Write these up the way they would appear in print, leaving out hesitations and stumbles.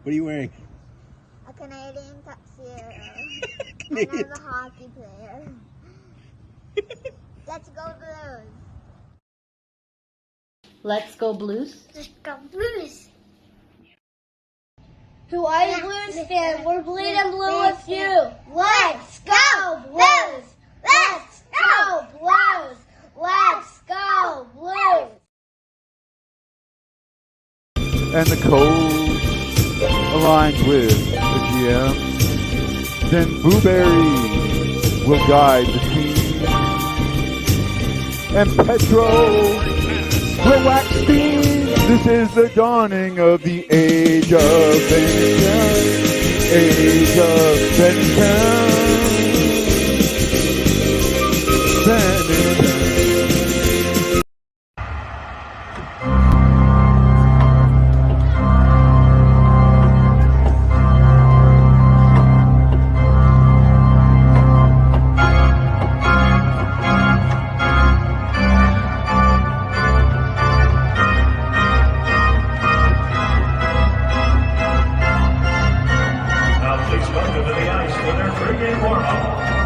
What are you wearing? A Canadian tuxedo. Canadian. And I'm a hockey player. Let's go Blues. Let's go Blues. Let's go Blues. Who are you, Blues fan? We're bleeding blue with you. Let's go Blues! Let's go Blues! Let's go Blues! And the coach aligns with the GM. Then Blueberry will guide the team. And Petro will wax steam. This is the dawning of the age of vengeance. Age of vengeance.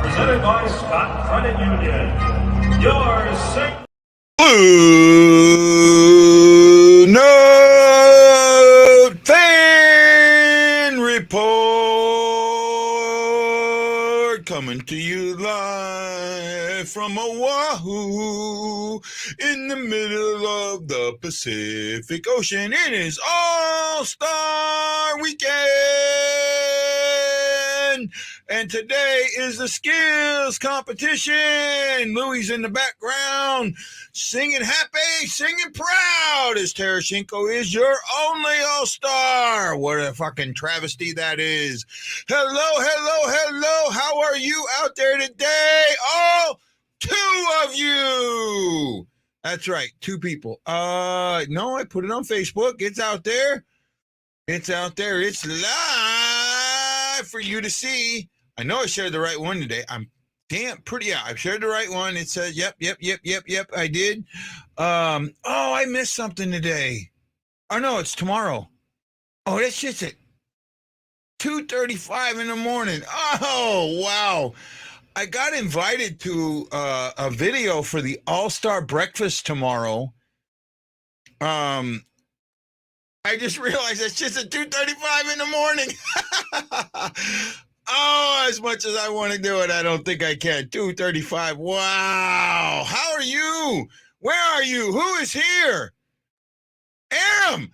Presented by Scott Credit Union. Your St. BlueNote Fan Report coming to you live from Oahu in the middle of the Pacific Ocean. It is All-Star Weekend. And today is the skills competition. Louie's in the background, singing happy, singing proud, as Tarashenko is your only all-star. What a fucking travesty that is. Hello, hello, hello. How are you out there today? All two of you. That's right, two people. No, I put it on Facebook. It's out there. It's out there. It's live for you to see. I know I shared the right one today. I'm I shared the right one. It says, yep, I did. I missed something today. Oh, no, it's tomorrow. Oh, that's just at 2:35 in the morning. Oh, wow. I got invited to a video for the All-Star Breakfast tomorrow. I just realized it's just at 2:35 in the morning. Oh, as much as I want to do it, I don't think I can. 2:35. Wow. How are you? Where are you? Who is here? Aram.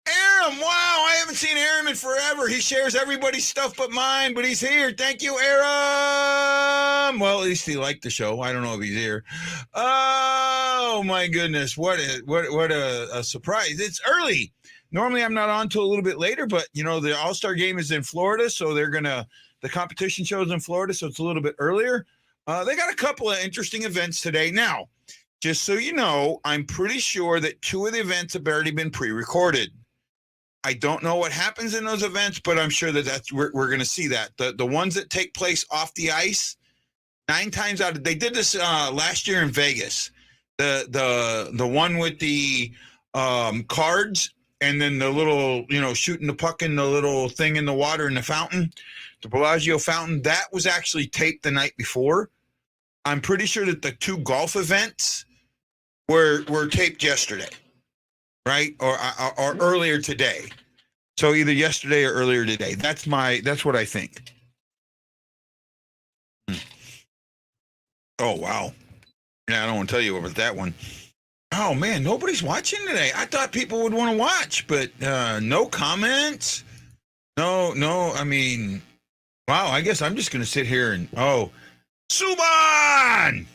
Aram. Wow. I haven't seen Aram in forever. He shares everybody's stuff but mine, but he's here. Thank you, Aram. Well, at least he liked the show. I don't know if he's here. Oh, my goodness. What a surprise. It's early. Normally, I'm not on till a little bit later, but, you know, the All-Star game is in Florida, so the competition shows in Florida, so it's a little bit earlier. They got a couple of interesting events today. Now, just so you know, I'm pretty sure that two of the events have already been pre-recorded. I don't know what happens in those events, but I'm sure we're going to see that. The ones that take place off the ice, 9 times out of they did this last year in Vegas. The one with the cards. And then the little, shooting the puck in the little thing in the water in the fountain, the Bellagio fountain, that was actually taped the night before. I'm pretty sure that the 2 golf events were taped yesterday, right? Or earlier today. So either yesterday or earlier today. That's what I think. Oh, wow. Yeah, I don't want to tell you about that one. Oh, man, nobody's watching today. I thought people would want to watch, but no comments. No, I mean, wow, I guess I'm just going to sit here and, Suban!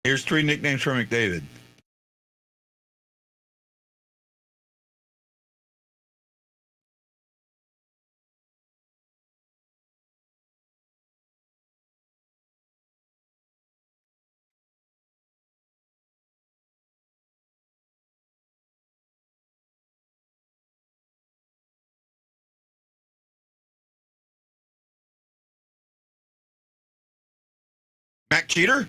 Here's 3 nicknames for McDavid. Mac Cheater?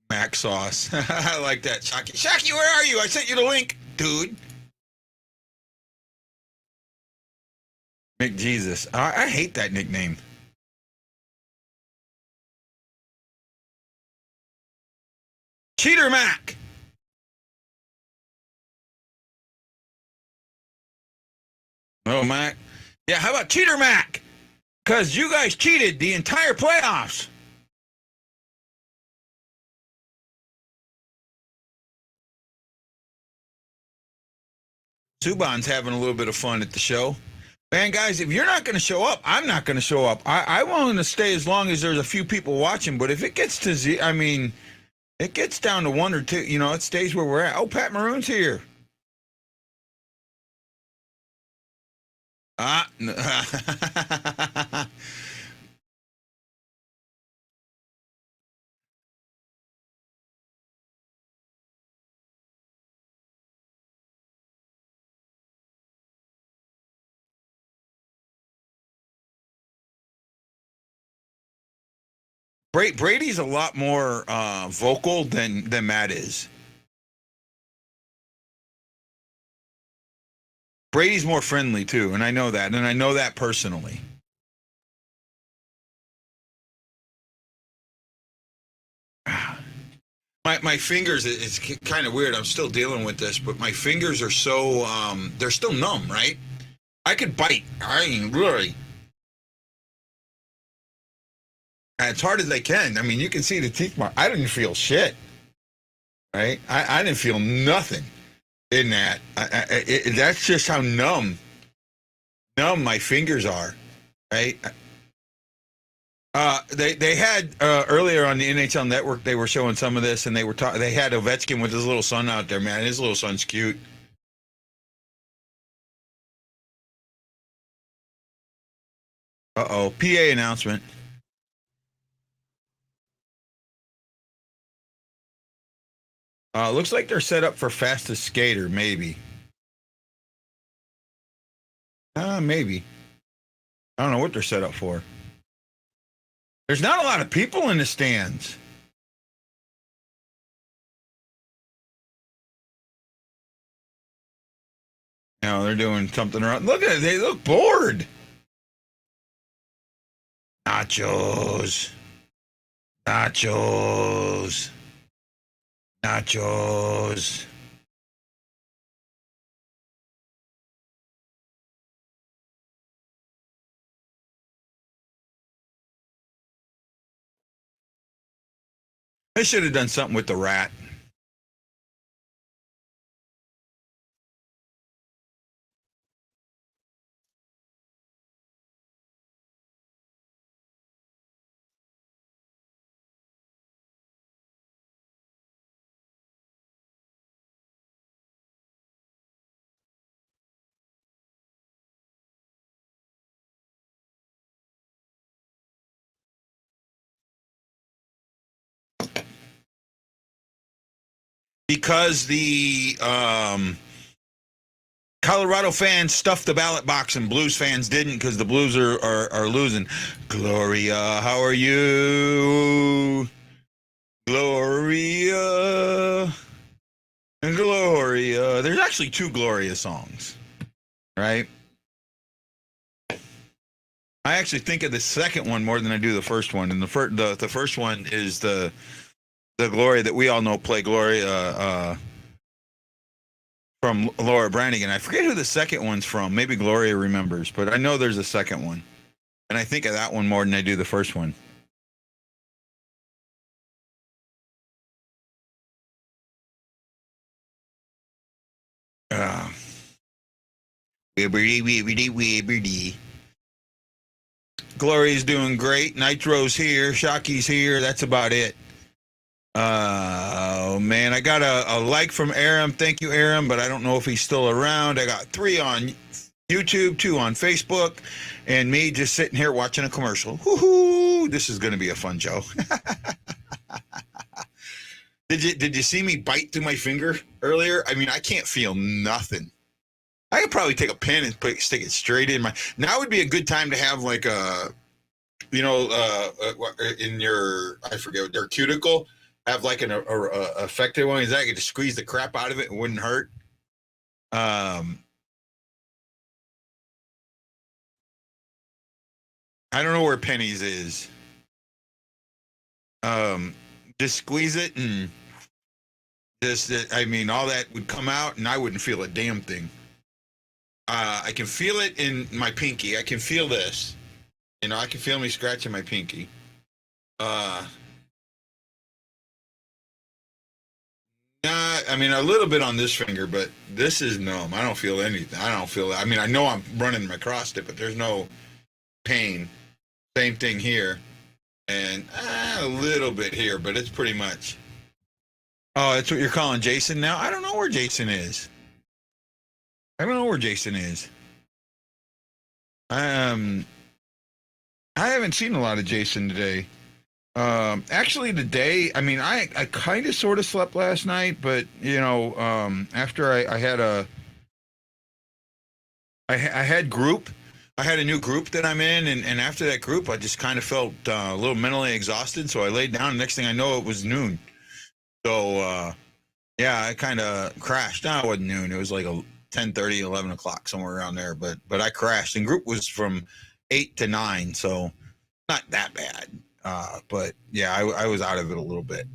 Mac Sauce. I like that. Shocky. Shocky, where are you? I sent you the link, dude. McJesus. I hate that nickname. Cheater Mac. Oh, Mac. Yeah, how about Cheater Mac? Because you guys cheated the entire playoffs. Subban's having a little bit of fun at the show. Man, guys, if you're not going to show up, I'm not going to show up. I want to stay as long as there's a few people watching, but if it gets to it gets down to one or two, it stays where we're at. Oh, Pat Maroon's here. Brady's a lot more vocal than Matt is. Brady's more friendly too, and I know that, and I know that personally. My fingers, it's kind of weird. I'm still dealing with this, but my fingers are so they're still numb, right? I could bite. I mean, really. As hard as they can. I mean, you can see the teeth mark. I didn't feel shit, right? I didn't feel nothing in that. That's just how numb my fingers are, right? They had earlier on the NHL Network, they were showing some of this, and they had Ovechkin with his little son out there. Man, his little son's cute. Uh-oh, PA announcement. Looks like they're set up for fastest skater, maybe. Maybe. I don't know what they're set up for. There's not a lot of people in the stands. No, they're doing something around. Look at it. They look bored. Nachos. Nachos. Nachos. They should have done something with the rat. Because the Colorado fans stuffed the ballot box and Blues fans didn't, because the Blues are losing. Gloria, how are you? Gloria. Gloria. There's actually two Gloria songs, right? I actually think of the second one more than I do the first one. And the first one is the Gloria that we all know, Play Gloria, from Laura Branigan. I forget who the second one's from. Maybe Gloria remembers, but I know there's a second one. And I think of that one more than I do the first one. Wibberdy. Gloria's doing great. Nitro's here. Shocky's here. That's about it. Oh, man. I got a like from Aram. Thank you, Aram, but I don't know if he's still around. I got 3 on YouTube, 2 on Facebook, and me just sitting here watching a commercial. Woohoo! This is going to be a fun show. Did you see me bite through my finger earlier? I mean, I can't feel nothing. I could probably take a pen and stick it straight in my. Now would be a good time to have like a, in your, I forget, your cuticle, have like an affected one. Is that I could just squeeze the crap out of it and wouldn't hurt. I don't know where Penny's is. Just squeeze it and all that would come out and I wouldn't feel a damn thing. I can feel it in my pinky. I can feel this. I can feel me scratching my pinky. A little bit on this finger, but this is numb. I don't feel anything. I know I'm running across it, but there's no pain. Same thing here. And a little bit here, but it's pretty much. Oh, that's what you're calling Jason now? I don't know where Jason is. I haven't seen a lot of Jason today. Actually today, I kind of sort of slept last night, but after I had group. I had a new group that I'm in, and after that group, I just kind of felt a little mentally exhausted, so I laid down, and next thing I know, it was noon. So, I kind of crashed. No, it wasn't noon. It was like 10:30, 11 o'clock, somewhere around there, but I crashed, and group was from 8 to 9, so not that bad. But, yeah, I was out of it a little bit.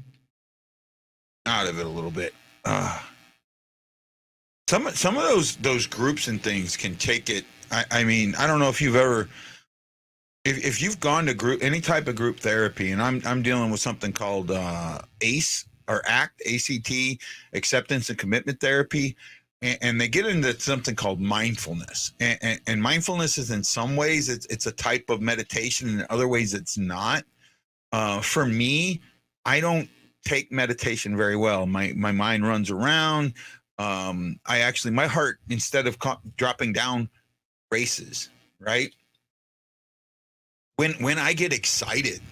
Some of those groups and things can take it. I don't know if you've ever, if you've gone to any type of group therapy, and I'm dealing with something called ACE or ACT, acceptance and commitment therapy, and they get into something called mindfulness, and mindfulness is in some ways it's a type of meditation, and in other ways it's not. For me, I don't take meditation very well. My mind runs around. My heart, instead of dropping down, races, right? When I get excited,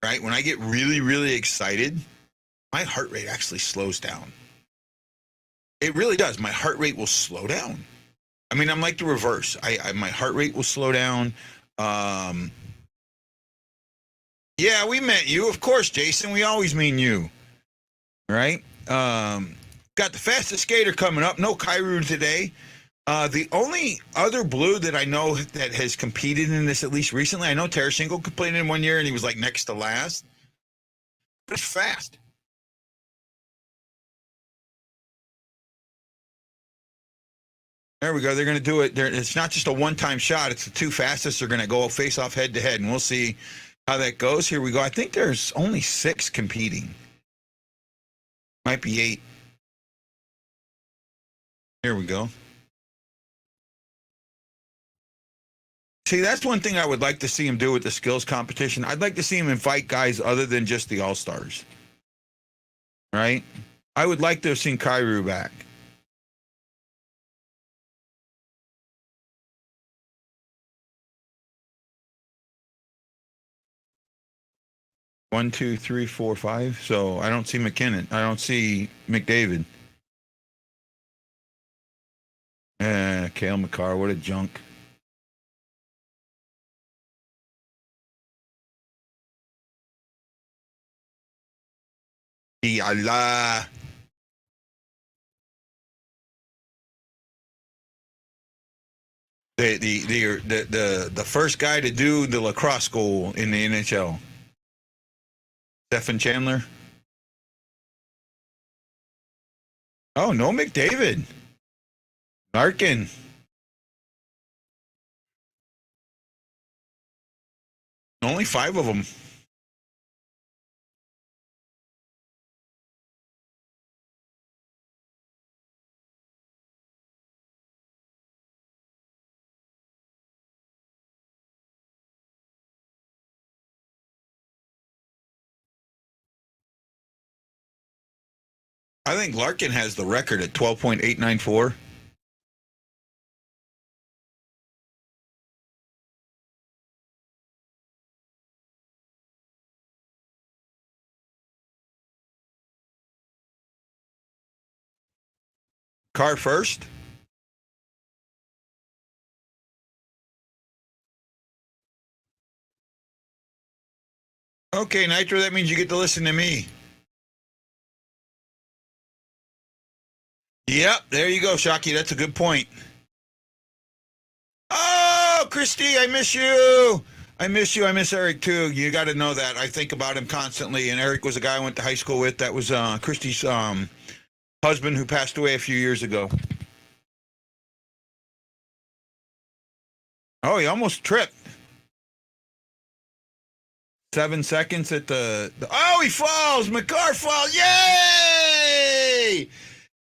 right? When I get really, really excited, my heart rate actually slows down. It really does. My heart rate will slow down. I'm like the reverse. My heart rate will slow down. Yeah, we meant you. Of course, Jason. We always mean you. Right? Got the fastest skater coming up. No Kairu today. The only other blue that I know that has competed in this, at least recently, I know Tarasenko competed in one year and he was like next to last. But it's fast. There we go. They're going to do it. It's not just a one-time shot. It's the two fastest are going to go face off head to head, and we'll see how that goes. Here we go. I think there's only 6 competing. Might be 8. Here we go. See, that's one thing I would like to see him do with the skills competition. I'd like to see him invite guys other than just the All-Stars. Right? I would like to have seen Kairu back. One, two, 3, 4, 5. So I don't see McKinnon. I don't see McDavid. Kale McCarr, what a junk. Allah. The first guy to do the lacrosse goal in the NHL. Stephen Chandler. Oh, no McDavid. Larkin. Only 5 of them. I think Larkin has the record at 12.894. Car first? Okay, Nitro, that means you get to listen to me. Yep, there you go, Shocky. That's a good point. Oh, Christy, I miss you. I miss you. I miss Eric, too. You got to know that. I think about him constantly, and Eric was a guy I went to high school with. That was Christy's husband who passed away a few years ago. Oh, he almost tripped. 7 seconds at the oh, he falls. McCarr falls. Yay!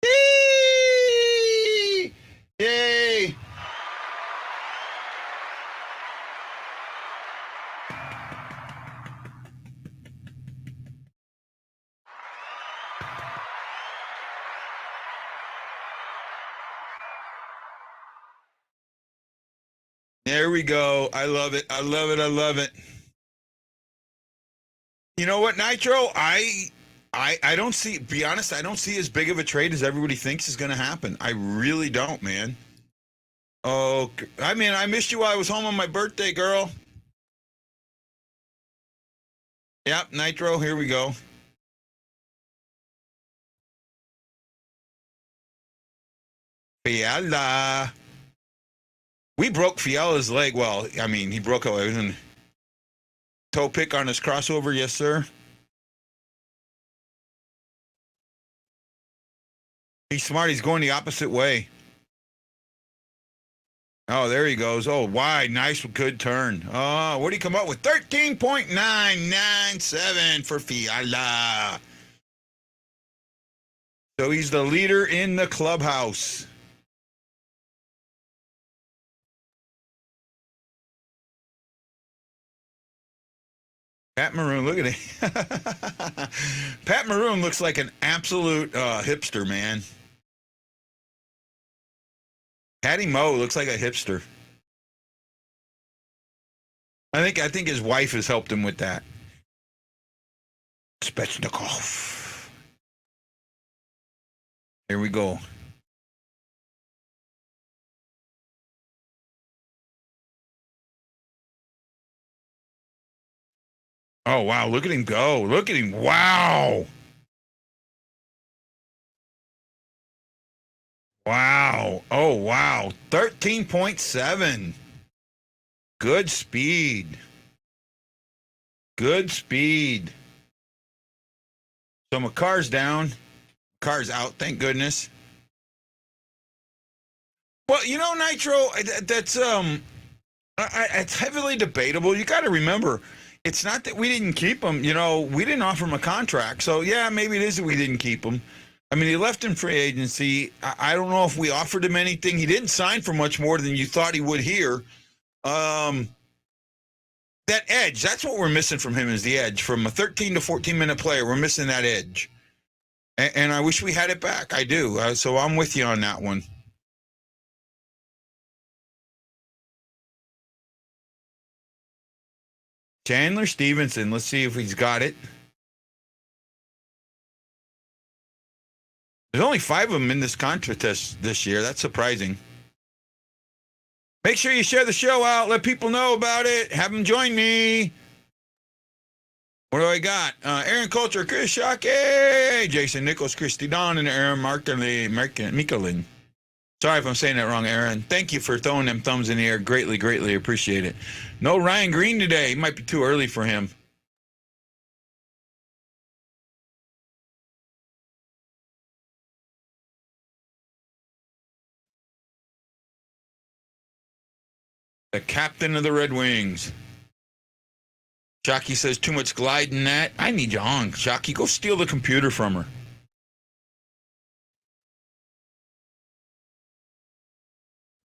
Yay! Yay! There we go. I love it. I love it. I love it. You know what, Nitro? I don't see, be honest, I don't see as big of a trade as everybody thinks is going to happen. I really don't, man. Oh, I mean, I missed you while I was home on my birthday, girl. Yep, Nitro, here we go. Fiala. We broke Fiala's leg. Well, I mean, he broke a toe pick on his crossover. Yes, sir. He's smart. He's going the opposite way. Oh, there he goes. Oh, wide. Nice, good turn. Oh, what did he come up with? 13.997 for Fiala. So he's the leader in the clubhouse. Pat Maroon, look at it. Pat Maroon looks like an absolute hipster, man. Patty Moe looks like a hipster. I think his wife has helped him with that. Svechnikov. Here we go. Oh, wow. Look at him go. Look at him. Wow. Wow. Oh, wow. 13.7. Good speed. Good speed. So McCarr's down. McCarr's out. Thank goodness. Well, you know, Nitro, that's it's heavily debatable. You got to remember, it's not that we didn't keep him. You know, we didn't offer him a contract. So, yeah, maybe it is that we didn't keep him. I mean, he left in free agency. I don't know if we offered him anything. He didn't sign for much more than you thought he would here. That edge, that's what we're missing from him is the edge. From a 13 to 14-minute player, we're missing that edge. And I wish we had it back. I do. So I'm with you on that one. Chandler Stevenson. Let's see if he's got it. There's only 5 of them in this contest this year. That's surprising. Make sure you share the show out. Let people know about it. Have them join me. What do I got? Aaron Coulter, Chris Shockey, Jason Nichols, Christy Don, and Aaron Mikulin. Sorry if I'm saying that wrong, Aaron. Thank you for throwing them thumbs in the air. Greatly, greatly appreciate it. No Ryan Green today. It might be too early for him. The captain of the Red Wings. Shockey says too much glide in that. I need you on. Shockey, go steal the computer from her.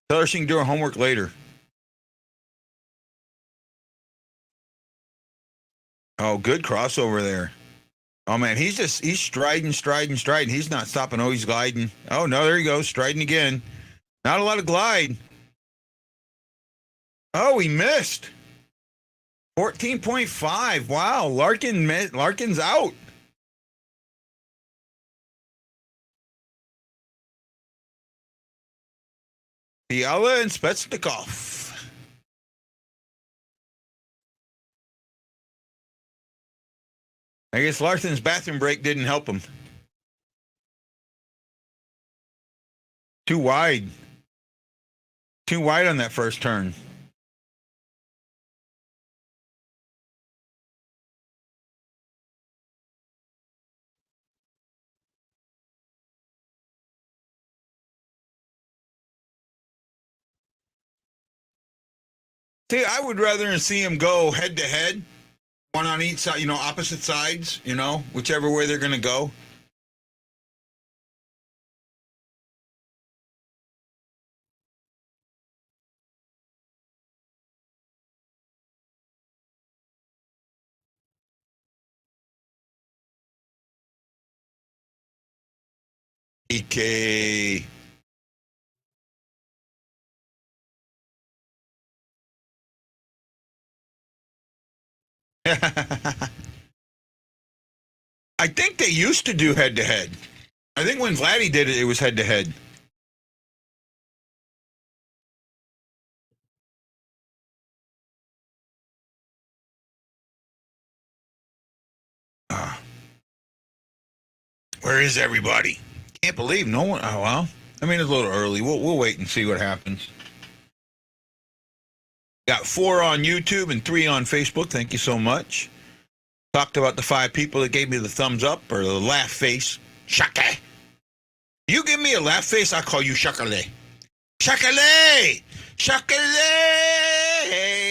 Tell her she can do her homework later. Oh, good crossover there. Oh, man, he's striding. He's not stopping. Oh, he's gliding. Oh, no, there he goes, striding again. Not a lot of glide. Oh, he missed. 14.5. Wow, Larkin's out. Fiala and Svechnikov. I guess Larson's bathroom break didn't help him. Too wide. Too wide on that first turn. See, I would rather see him go head to head, one on each side, opposite sides, whichever way they're going to go. EK. I think they used to do head to head. I think when Vladdy did it, it was head to head. Where is everybody? Can't believe no one. Oh, well. I mean, it's a little early. We'll wait and see what happens. Got 4 on YouTube and 3 on Facebook. Thank you so much. Talked about the 5 people that gave me the thumbs up or the laugh face. Shaka. You give me a laugh face, I'll call you Shakale. Shakale! Shakale!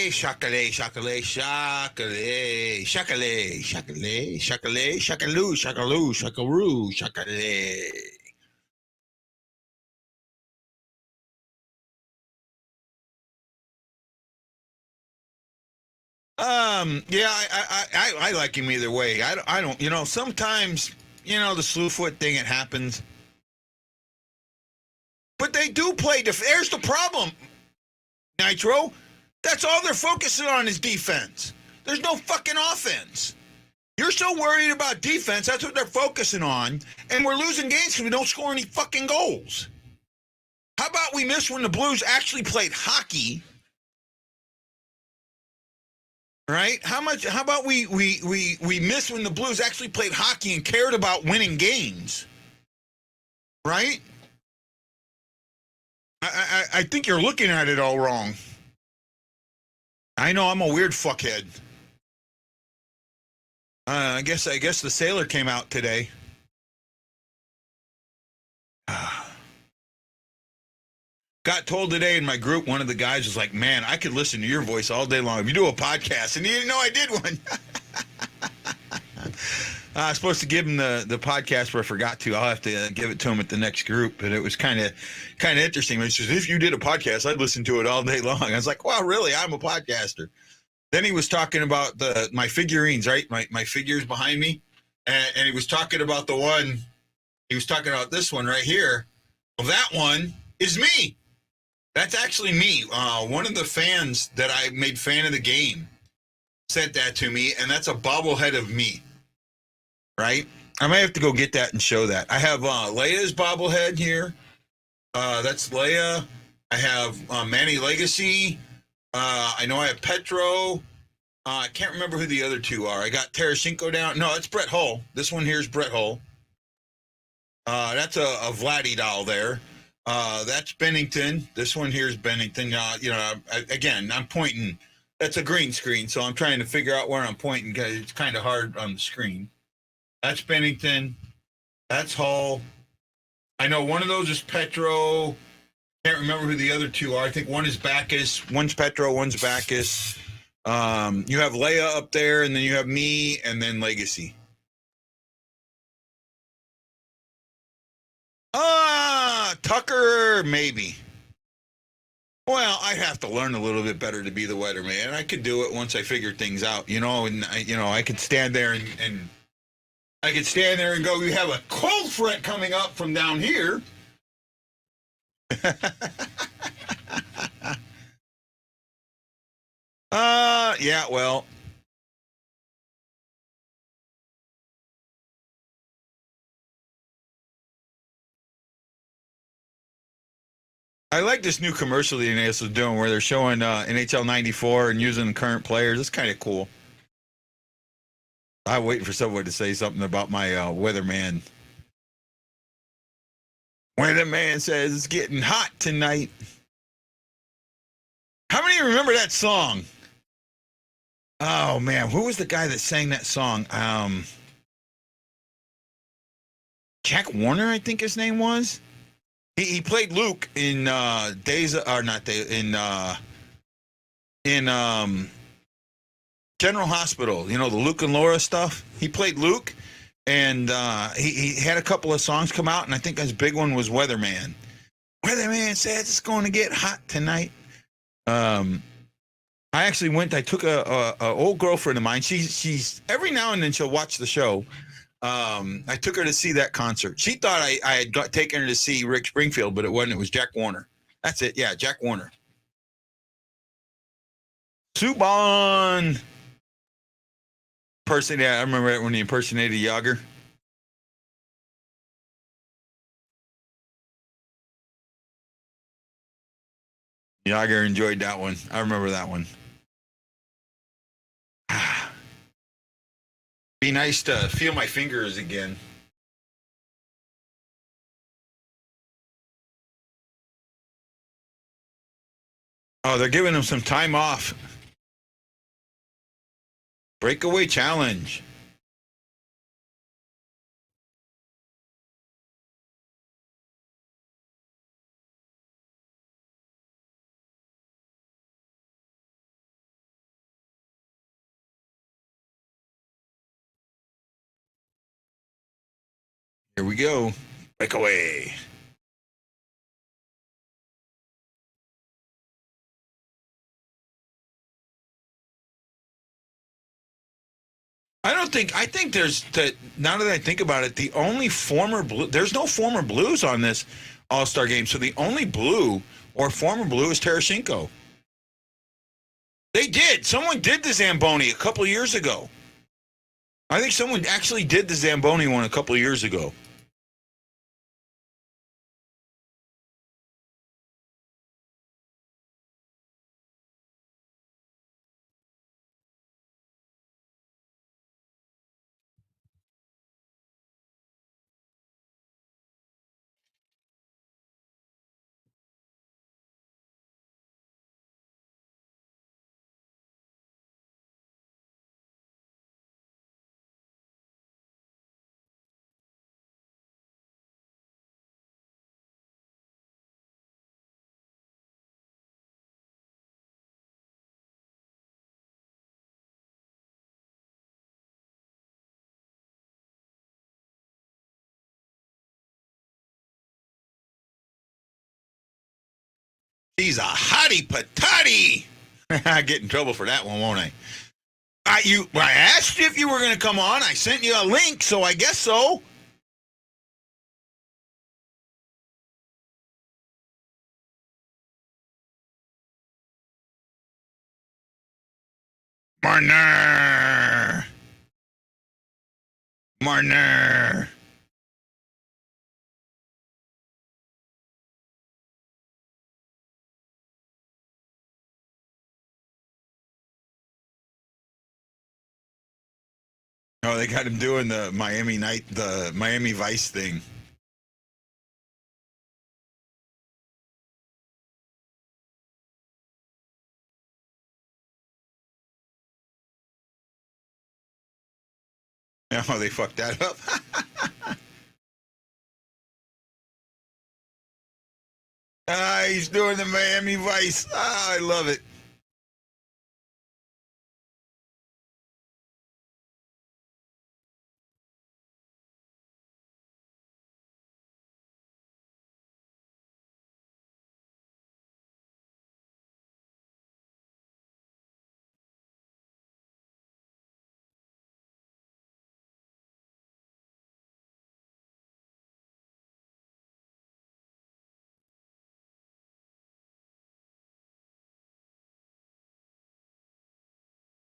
Shakale, shakale, shakale, shakale, shakale, shakale, shakaloo, shakaloo, shakaroo, shakale. Yeah, I like him either way. I don't, sometimes, the Slewfoot thing, it happens. But they do play. There's the problem, Nitro. That's all they're focusing on is defense. There's no fucking offense. You're so worried about defense. That's what they're focusing on. And we're losing games because we don't score any fucking goals. How about we miss when the Blues actually played hockey? Right? How about we miss when the Blues actually played hockey and cared about winning games? Right? I think you're looking at it all wrong. I know I'm a weird fuckhead. I guess the sailor came out today. Got told today in my group, one of the guys was like, "Man, I could listen to your voice all day long if you do a podcast." And he didn't know I did one. I was supposed to give him the podcast, but I forgot to. I'll have to give it to him at the next group. But it was kind of interesting. He says, "If you did a podcast, I'd listen to it all day long." I was like, "Wow, really? I'm a podcaster." Then he was talking about my figurines, right? My figures behind me, and he was talking about the one. He was talking about this one right here. Well, that one is me. That's actually me. One of the fans that I made fan of the game sent that to me, and that's a bobblehead of me. Right? I might have to go get that and show that. I have Leia's bobblehead here. That's Leia. I have Manny Legacy. I know I have Petro. I can't remember who the other 2 are. I got Tarasenko down. No, it's Brett Hull. This one here is Brett Hull. That's a Vladdy doll there. That's Bennington. This one here is Bennington. Again, I'm pointing. That's a green screen, so I'm trying to figure out where I'm pointing because it's kind of hard on the screen. That's Bennington. That's Hull. I know one of those is Petro. Can't remember who the other 2 are. I think one is Bacchus. One's Petro, one's Bacchus. You have Leia up there, and then you have me, and then Legacy. Tucker, maybe. Well, I'd have to learn a little bit better to be the weatherman. I could do it once I figure things out, and I could stand there and I could stand there and go, "You have a cold front coming up from down here." Yeah, well. I like this new commercial the NHL is doing where they're showing NHL 94 and using current players. It's kind of cool. I'm waiting for someone to say something about my weatherman. Weatherman says it's getting hot tonight. How many remember that song? Oh, man. Who was the guy that sang that song? Jack Warner, I think his name was. He played Luke in General Hospital. You know, the Luke and Laura stuff. He played Luke, and he had a couple of songs come out, and I think his big one was Weatherman. Weatherman says it's going to get hot tonight. I actually went. I took a old girlfriend of mine. She's every now and then she'll watch the show. I took her to see that concert. She thought I had taken her to see Rick Springfield, but it wasn't. It was Jack Warner. That's it. Yeah, Jack Warner. Subban. I remember it when he impersonated Yager. Yager enjoyed that one. I remember that one. Be nice to feel my fingers again. Oh, they're giving him some time off. Breakaway challenge. Here we go. Breakaway. I think there's that. Now that I think about it, the only former blue, there's no former Blues on this All-Star game. So the only blue or former blue is Tarasenko. They did. Someone did the Zamboni a couple of years ago. I think someone actually did the Zamboni one a couple of years ago. He's a hottie patati. I get in trouble for that one, won't I? I asked you if you were going to come on. I sent you a link, so I guess so. Marner. Marner. Oh, they got him doing the Miami Vice thing. Oh, they fucked that up. He's doing the Miami Vice. I love it.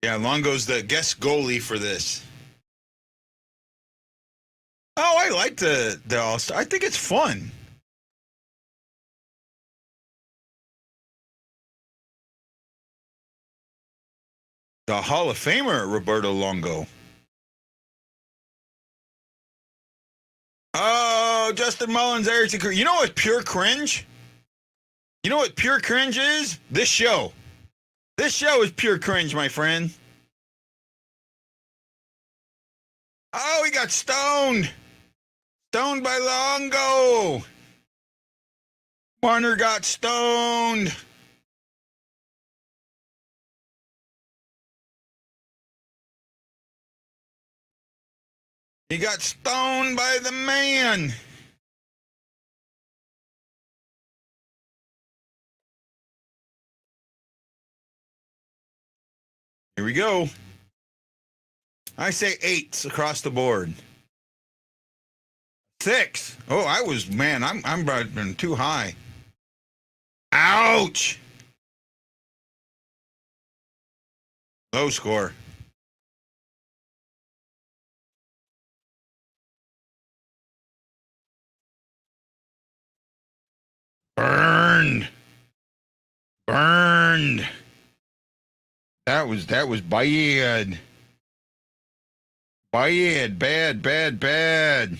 Yeah, Longo's the guest goalie for this. Oh, I like the All-Star. I think it's fun. The Hall of Famer, Roberto Longo. Oh, Justin Mullins, Eric. You know what pure cringe? You know what pure cringe is? This show. This show is pure cringe, my friend. Oh, he got stoned. Stoned by Longo. Warner got stoned. He got stoned by the man. Here we go. I say 8s across the board. 6. Oh, I'm been too high. Ouch. Low score. Burned. That was bad. Bad.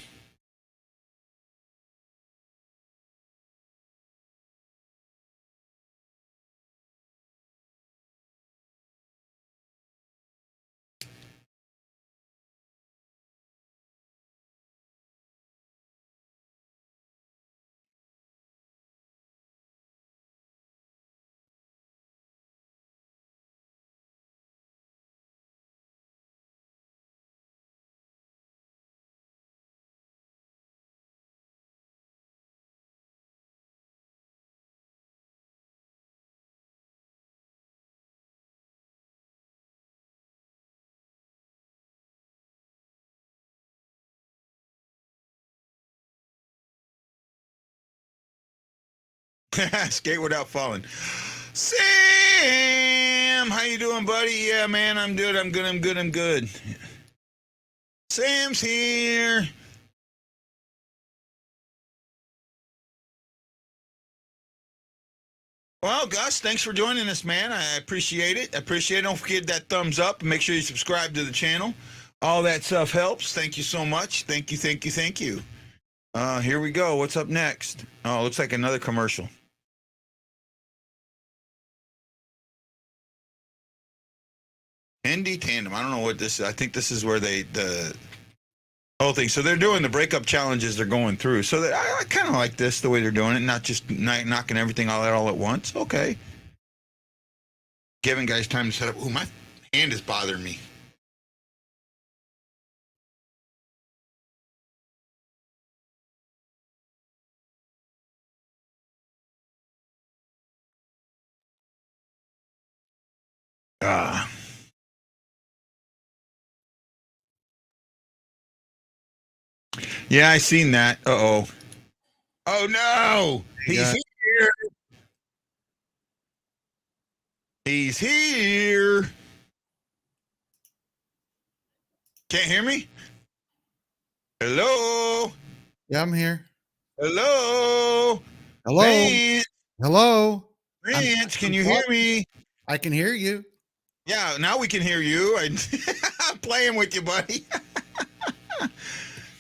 Skate without falling. Sam, how you doing, buddy? Yeah, man, I'm good. Sam's here. Well, Gus, thanks for joining us, man. I appreciate it. Don't forget that thumbs up. Make sure you subscribe to the channel. All that stuff helps. Thank you so much. Thank you. Here we go. What's up next? Oh, looks like another commercial. Indy Tandem. I don't know what this is. I think this is where the whole thing. So they're doing the breakup challenges they're going through. So I kind of like this, the way they're doing it, not just knocking everything all at once. Okay. Giving guys time to set up. Ooh, my hand is bothering me. Yeah, I seen that. Uh-oh. Oh, no. He's here. He's here. Can't hear me? Hello? Yeah, I'm here. Hello? Hello? Vance, Hello? Vance, can you hear me? I can hear you. Yeah, now we can hear you. I'm playing with you, buddy.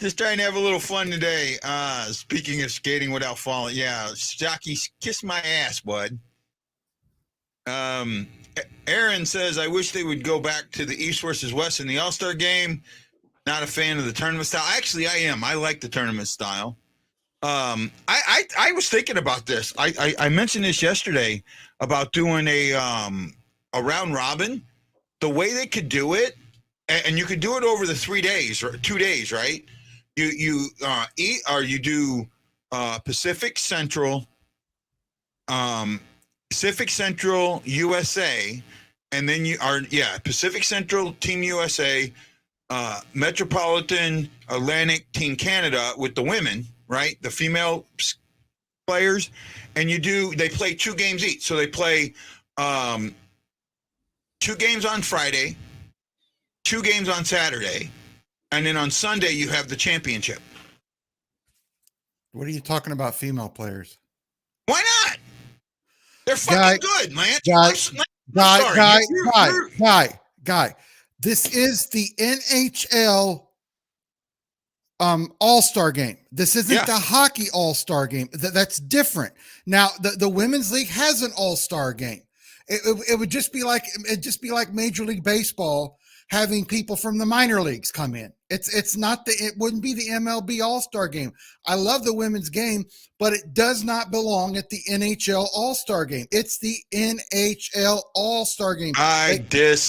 Just trying to have a little fun today. Speaking of skating without falling, yeah, Jockey, kiss my ass, bud. Aaron says, I wish they would go back to the East versus West in the All-Star game. Not a fan of the tournament style. Actually, I am. I like the tournament style. I was thinking about this. I mentioned this yesterday about doing a round robin. The way they could do it, and you could do it over the 3 days or 2 days, right? You do Pacific Central USA, and then Pacific Central Team USA, Metropolitan Atlantic Team Canada with the women, right? The female players, and they play 2 games each. So they play 2 games on Friday, 2 games on Saturday, and then on Sunday you have the championship. What are you talking about, female players? Why not? They're fucking good, man. Guy, this is the NHL all-star game. This isn't Yeah. the hockey all-star game. That's different. Now, the women's league has an all-star game. It would just be like Major League Baseball having people from the minor leagues come in. It wouldn't be the MLB all-star game. I love the women's game, but it does not belong at the NHL all-star game. It's the NHL all-star game. I They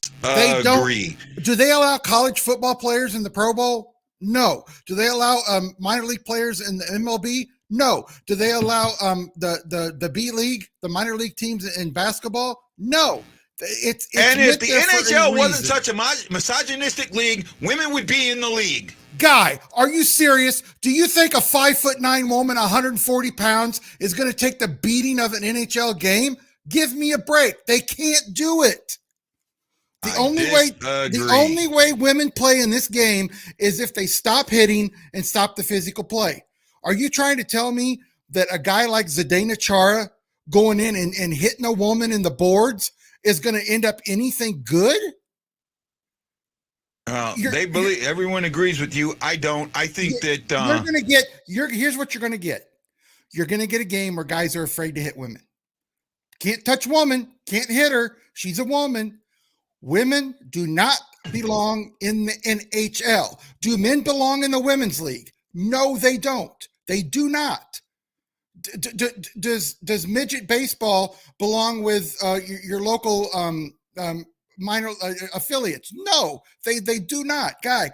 don't. disagree. Do they allow college football players in the Pro Bowl? No. Do they allow minor league players in the MLB? No. Do they allow the B League, the minor league teams in basketball? No. It's And if the there for a NHL wasn't reason. such a misogynistic league, women would be in the league. Guy, are you serious? Do you think a 5'9" woman, 140 pounds, is going to take the beating of an NHL game? Give me a break. They can't do it. The only way women play in this game is if they stop hitting and stop the physical play. Are you trying to tell me that a guy like Zdeno Chara going in and hitting a woman in the boards is going to end up anything good? They believe everyone agrees with you. I don't. I think that you're going to get. Here's what you're going to get. You're going to get a game where guys are afraid to hit women. Can't touch woman. Can't hit her. She's a woman. Women do not belong in the NHL. Do men belong in the women's league? No, they don't. They do not. Does midget baseball belong with your local minor affiliates? No, they do not. Guy,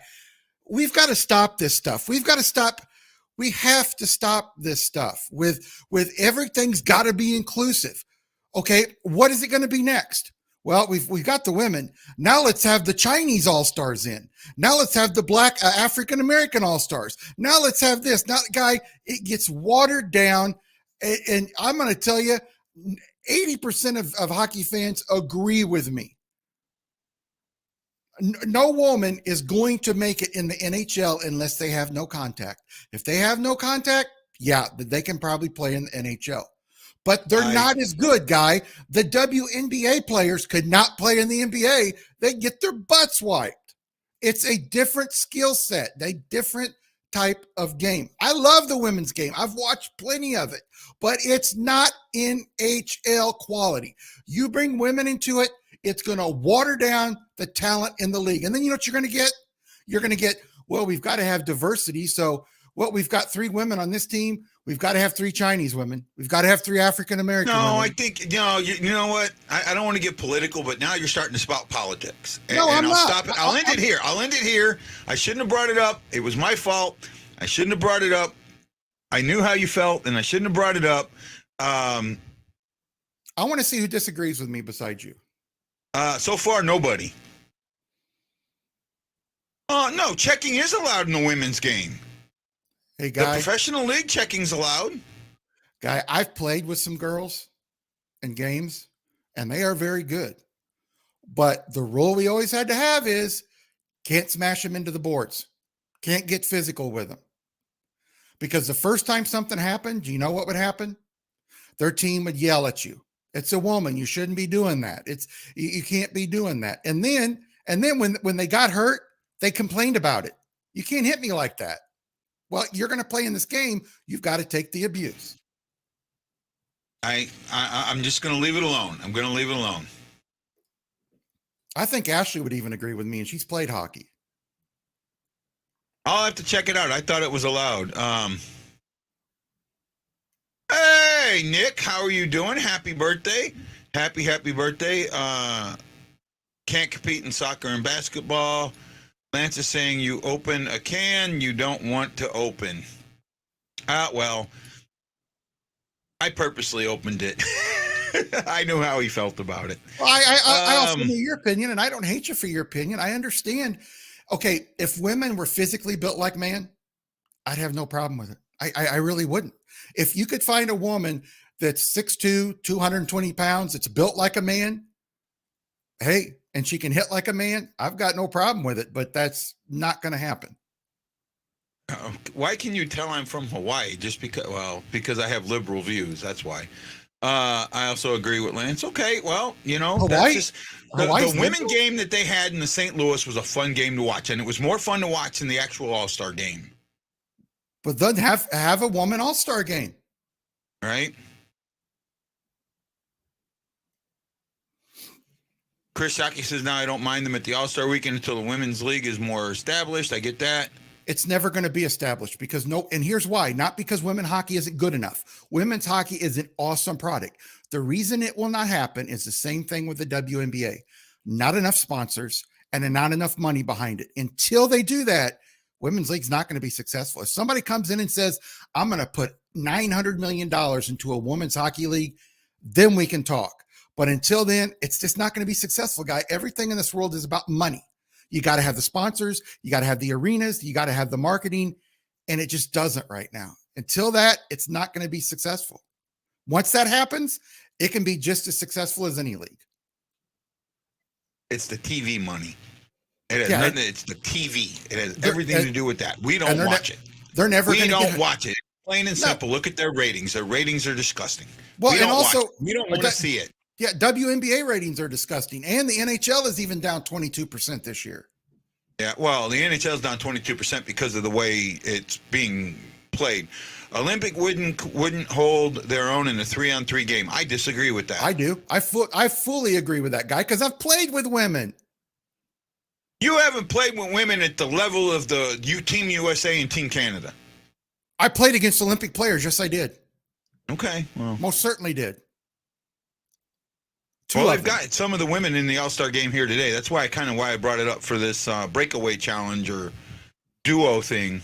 we've got to stop this stuff. We have to stop this stuff with everything's got to be inclusive. Okay, what is it going to be next? Well, we've got the women. Now let's have the Chinese all-stars in. Now let's have the black African-American all-stars. Now let's have this. Now, guy, it gets watered down. And I'm going to tell you, 80% of hockey fans agree with me. No woman is going to make it in the NHL unless they have no contact. If they have no contact, yeah, they can probably play in the NHL. But they're not as good, Guy. The WNBA players could not play in the NBA. They get their butts wiped. It's a different skill set, a different type of game. I love the women's game. I've watched plenty of it, but it's not NHL quality. You bring women into it, it's going to water down the talent in the league. And then you know what you're going to get? You're going to get, well, we've got to have diversity. So, well, we've got 3 women on this team. We've got to have 3 Chinese women. We've got to have 3 African-American women. I think, you know what? I don't want to get political, but now you're starting to spout politics. I'm I'll not. Stop it. I'll end it here. I shouldn't have brought it up. It was my fault. I shouldn't have brought it up. I knew how you felt, and I shouldn't have brought it up. I want to see who disagrees with me besides you. So far, nobody. No, checking is allowed in the women's game. Hey, Guy. The professional league checking's allowed. Guy, I've played with some girls in games, and they are very good. But the rule we always had to have is can't smash them into the boards. Can't get physical with them. Because the first time something happened, do you know what would happen? Their team would yell at you. It's a woman. You shouldn't be doing that. You can't be doing that. And then when they got hurt, they complained about it. You can't hit me like that. Well, you're going to play in this game. You've got to take the abuse. I'm just going to leave it alone. I'm going to leave it alone. I think Ashley would even agree with me, and she's played hockey. I'll have to check it out. I thought it was allowed. Hey, Nick, how are you doing? Happy birthday. Happy birthday. Can't compete in soccer and basketball. Lance is saying you open a can you don't want to open. Well, I purposely opened it. I knew how he felt about it. Well, I also know your opinion, and I don't hate you for your opinion. I understand. Okay, if women were physically built like man, I'd have no problem with it. I really wouldn't. If you could find a woman that's 6'2", 220 pounds, that's built like a man, hey, and she can hit like a man, I've got no problem with it, but that's not going to happen. Why can you tell I'm from Hawaii? Just because, because I have liberal views. That's why. I also agree with Lance. Okay, well, that's Hawaii- just Hawaii's the women neutral? game that they had in the St. Louis was a fun game to watch, and it was more fun to watch than the actual All-Star game. But then have a woman all-star game. Right? Chris Saki says, now I don't mind them at the All-Star weekend until the women's league is more established. I get that. It's never going to be established because and here's why, not because women hockey isn't good enough. Women's hockey is an awesome product. The reason it will not happen is the same thing with the WNBA. Not enough sponsors and not enough money behind it. Until they do that, women's league's not going to be successful. If somebody comes in and says, I'm going to put $900 million into a women's hockey league, then we can talk. But until then, it's just not going to be successful, guy. Everything in this world is about money. You got to have the sponsors, you got to have the arenas, you got to have the marketing, and it just doesn't right now. Until that, it's not going to be successful. Once that happens, it can be just as successful as any league. It's the TV money. It has nothing. It's the TV. It has everything to do with that. We don't watch it. They're never. We don't watch it. Plain and simple. Look at their ratings. Their ratings are disgusting. Well, we don't and also we don't want to see it. Yeah, WNBA ratings are disgusting, and the NHL is even down 22% this year. Yeah, well, the NHL is down 22% because of the way it's being played. Olympic wouldn't hold their own in a 3-on-3 game. I disagree with that. I do. I fully agree with that guy because I've played with women. You haven't played with women at the level of the Team USA and Team Canada. I played against Olympic players. Yes, I did. Okay. Well, most certainly did. They've got some of the women in the All-Star game here today. That's why I brought it up for this breakaway challenge or duo thing.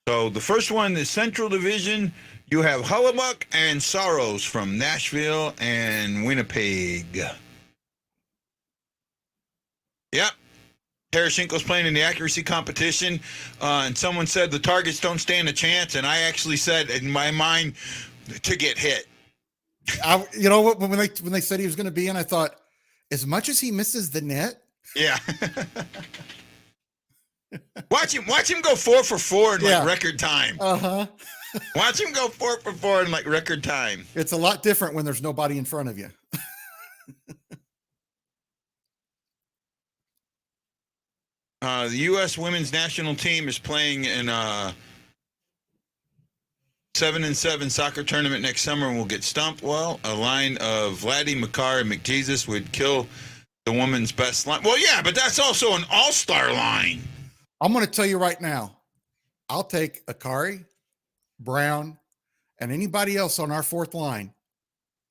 So the first one, the Central Division, you have Hullabuck and Sorrows from Nashville and Winnipeg. Yep. Tarasenko's playing in the accuracy competition, and someone said the targets don't stand a chance, and I actually said in my mind to get hit. You know what? When they said he was going to be in, I thought, as much as he misses the net, yeah. Watch him go 4 for 4 in like record time. Watch him go 4 for 4 in like record time. It's a lot different when there's nobody in front of you. The U.S. women's national team is playing in a 7-7 soccer tournament next summer and will get stumped. Well, a line of Vladdy, Makar, and McJesus would kill the women's best line. Well, yeah, but that's also an all-star line. I'm going to tell you right now, I'll take Akari, Brown, and anybody else on our fourth line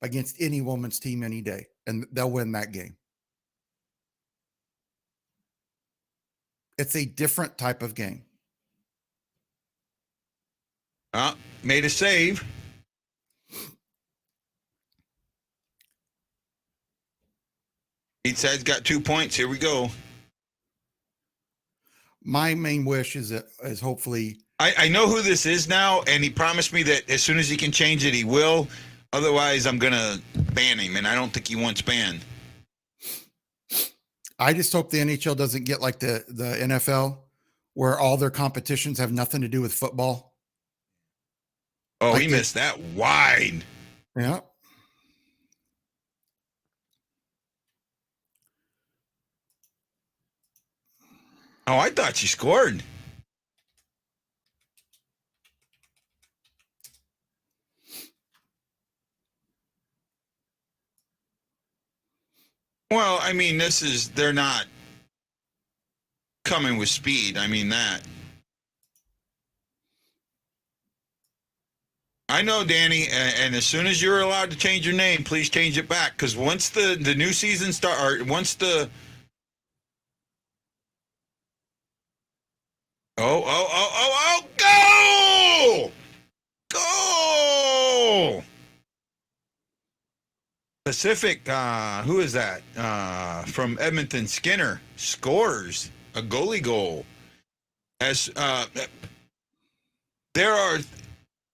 against any women's team any day, and they'll win that game. It's a different type of game. Made a save. Each side's got 2 points. Here we go. My main wish is hopefully. I know who this is now, and he promised me that as soon as he can change it, he will. Otherwise, I'm going to ban him, and I don't think he wants banned. I just hope the NHL doesn't get like the NFL, where all their competitions have nothing to do with football. Oh, like he missed that wide. Yeah. Oh, I thought she scored. Well, I mean, they're not coming with speed. I mean that. I know, Danny, and as soon as you're allowed to change your name, please change it back. Because once the new season starts, once the... Go! Go! Pacific, who is that? From Edmonton, Skinner scores a goalie goal.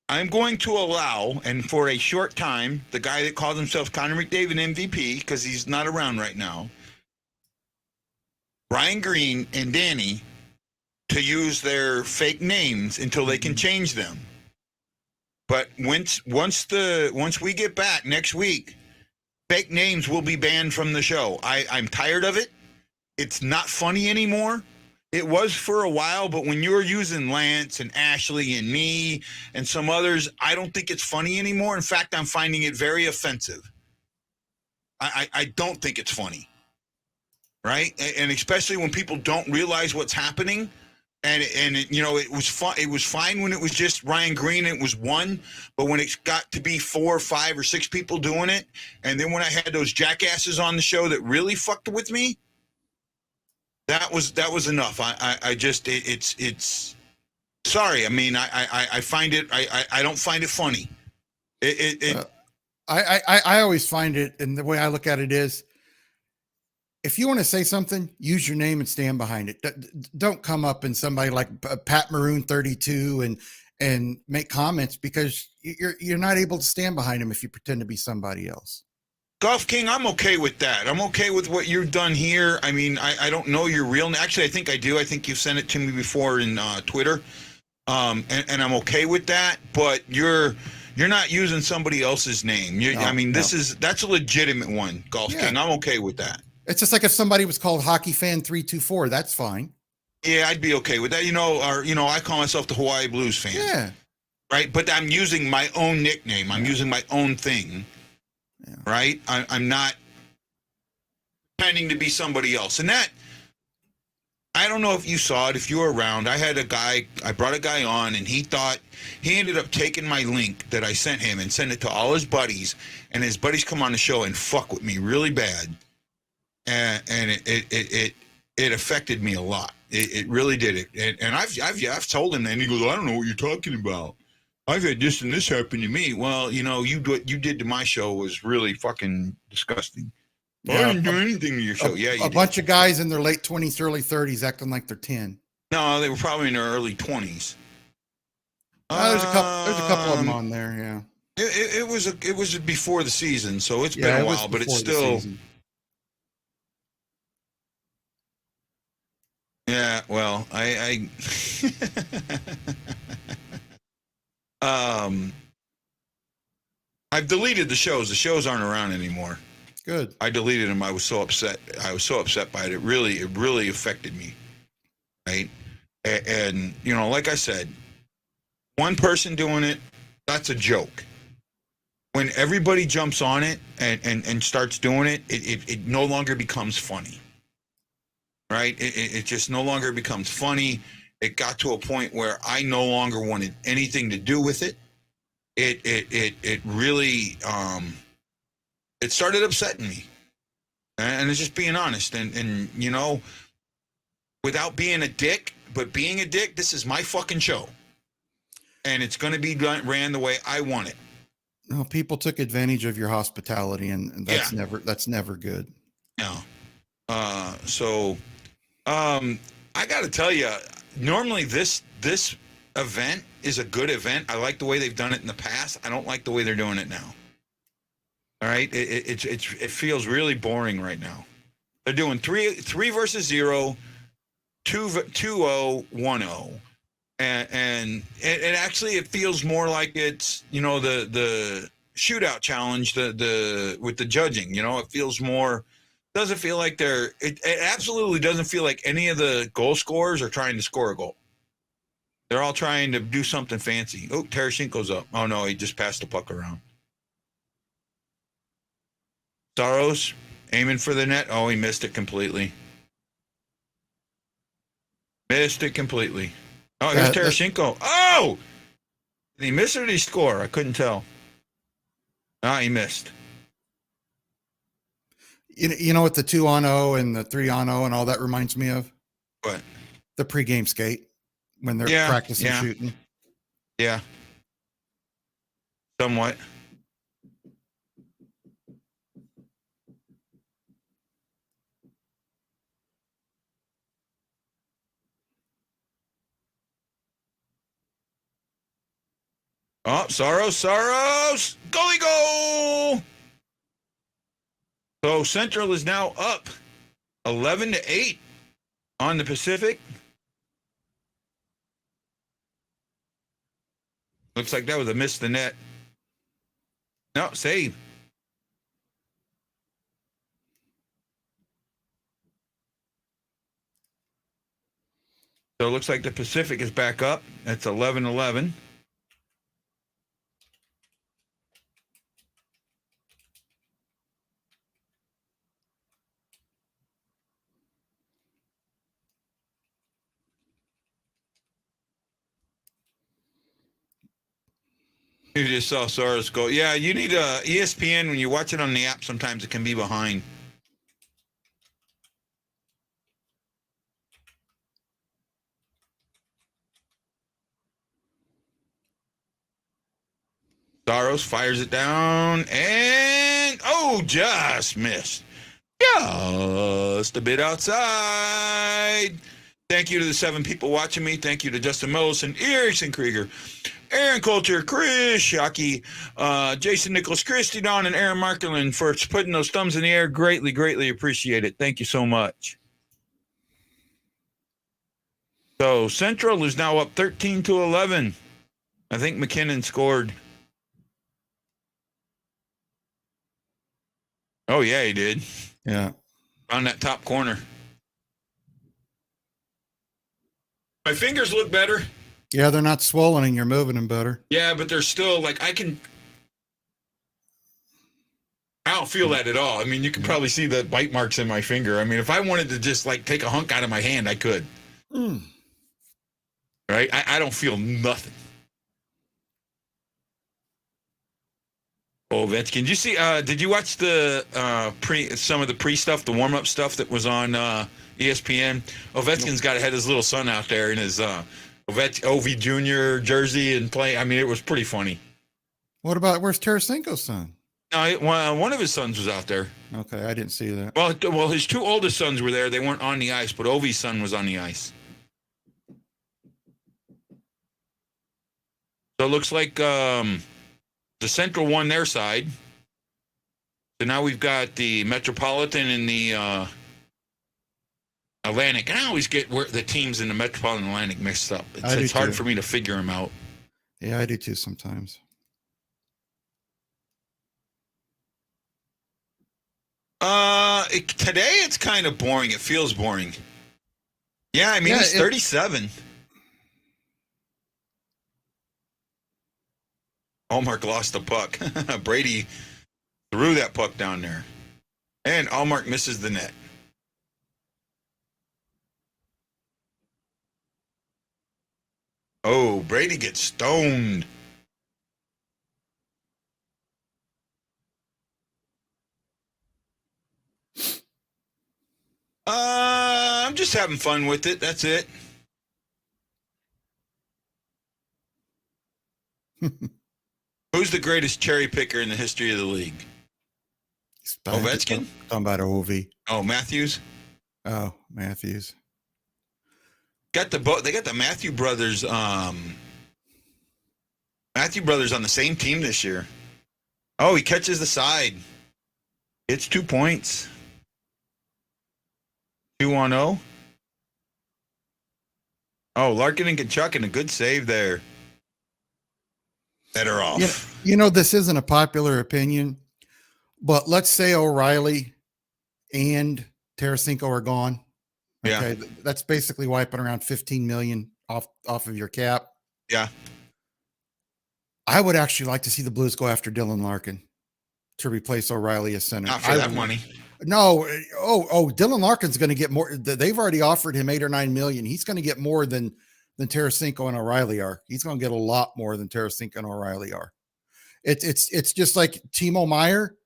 I'm going to allow, and for a short time, the guy that called himself Connor McDavid MVP, because he's not around right now, Ryan Green and Danny, to use their fake names until they can change them. But once we get back next week, fake names will be banned from the show. I'm tired of it. It's not funny anymore. It was for a while, but when you're using Lance and Ashley and me and some others, I don't think it's funny anymore. In fact, I'm finding it very offensive. I don't think it's funny, right? And especially when people don't realize what's happening. And it was fun. It was fine when it was just Ryan Green. And it was one, but when it's got to be 4 or 5 or 6 people doing it, and then when I had those jackasses on the show that really fucked with me, that was enough. It's sorry. I mean, I find it. I don't find it funny. I always find it, and the way I look at it is, if you want to say something, use your name and stand behind it. Don't come up and somebody like Pat Maroon 32 and make comments, because you're not able to stand behind him if you pretend to be somebody else. Golf King, I'm okay with that. I'm okay with what you've done here. I mean, I don't know your real name. Actually, I think I do. I think you've sent it to me before in Twitter, and I'm okay with that. But you're not using somebody else's name. That's a legitimate one, Golf King. I'm okay with that. It's just like if somebody was called Hockey Fan 324, that's fine. Yeah, I'd be okay with that. I call myself the Hawaii Blues fan. Yeah. Right, but I'm using my own nickname. I'm using my own thing. Yeah. Right? I'm not pretending to be somebody else. And that, I don't know if you saw it, if you were around. I brought a guy on, and he ended up taking my link that I sent him and sent it to all his buddies, and his buddies come on the show and fuck with me really bad. And it affected me a lot. It really did it. And I've told him that, and he goes, I don't know what you're talking about. I've had this and this happen to me. Well, what you did to my show was really fucking disgusting. Yeah, I didn't do anything to your show. A bunch of guys in their late 20s, early 30s acting like they're 10. No, they were probably in their early 20s. There's a couple of them on there, yeah. It was before the season, so it's been a while, but it's still. Yeah, well, I've deleted the shows. The shows aren't around anymore. Good. I deleted them. I was so upset. By it. It really affected me. Right? And like I said, one person doing it, that's a joke. When everybody jumps on it and starts doing it, it no longer becomes funny. Right? It just no longer becomes funny. It got to a point where I no longer wanted anything to do with it. It really it started upsetting me. And it's just being honest. And without being a dick, but being a dick, this is my fucking show. And it's going to be ran the way I want it. No, people took advantage of your hospitality, and that's never good. No. I got to tell you, normally this event is a good event. I like the way they've done it in the past. I don't like the way they're doing it now. All right, it feels really boring right now. They're doing 3 versus 0, 2-0, 1-0, and it actually it feels more like it's the shootout challenge the with the judging. It feels more. Doesn't feel like it absolutely doesn't feel like any of the goal scorers are trying to score a goal. They're all trying to do something fancy. Oh, Tarasenko's up. Oh, no, he just passed the puck around. Saros aiming for the net. Oh, he missed it completely. Oh, here's Tarasenko. Oh! Did he miss or did he score? I couldn't tell. He missed. You know what the 2-on-0 and the 3-on-0 and all that reminds me of? What? The pregame skate when they're practicing shooting. Yeah. Somewhat. Oh, Saros! Goalie goal! So Central is now up 11-8 on the Pacific. Looks like that was a miss the net. No, save. So it looks like the Pacific is back up. That's 11-11. You just saw Soros go. Yeah, you need a ESPN. When you watch it on the app, sometimes it can be behind. Soros fires it down, and just missed. Just a bit outside. Thank you to the 7 people watching me. Thank you to Justin Millison, Erickson Krieger, Aaron Coulter, Chris Shockey, Jason Nichols, Christy Don, and Aaron Markland for putting those thumbs in the air. Greatly, greatly appreciate it. Thank you so much. So Central is now up 13-11. I think McKinnon scored. Oh, yeah, he did. Yeah. On that top corner. My fingers look better. Yeah, they're not swollen and you're moving them better. Yeah, but they're still like I don't feel that at all. I mean, you can probably see the bite marks in my finger. I mean, if I wanted to just like take a hunk out of my hand, I could. Right? I don't feel nothing. Ovechkin. Did you see? Did you watch the some of the pre-stuff, the warm-up stuff that was on ESPN? Ovechkin's got to had his little son out there in his Ovi Jr. jersey and play. I mean, it was pretty funny. What about where's Tarasenko's son? No, one of his sons was out there. Okay, I didn't see that. Well, his 2 oldest sons were there. They weren't on the ice, but Ovi's son was on the ice. So it looks like the Central won their side. So now we've got the Metropolitan and the Atlantic. And I always get the teams in the Metropolitan and Atlantic mixed up. It's hard for me to figure them out. Yeah, I do too sometimes. Today it's kind of boring. It feels boring. Yeah, I mean, it's 37. Allmark lost the puck. Brady threw that puck down there. And Allmark misses the net. Oh, Brady gets stoned. I'm just having fun with it. That's it. Who's the greatest cherry picker in the history of the league? Ovechkin? Talking about Ovi. Oh, Matthews? Oh, Matthews. They got the Matthew brothers. Matthew brothers on the same team this year. Oh, he catches the side. It's 2 points. 2-1-0. Oh, Larkin and Kachuk, a good save there. Better off. You know, this isn't a popular opinion, but let's say O'Reilly and Tarasenko are gone. Okay, yeah. That's basically wiping around $15 million off of your cap. Yeah. I would actually like to see the Blues go after Dylan Larkin to replace O'Reilly as center. Not for that money. No. Dylan Larkin's going to get more. They've already offered him $8 or $9 million. He's going to get more than Tarasenko and O'Reilly are. He's going to get a lot more than Tarasenko and O'Reilly are. It's just like Timo Meyer.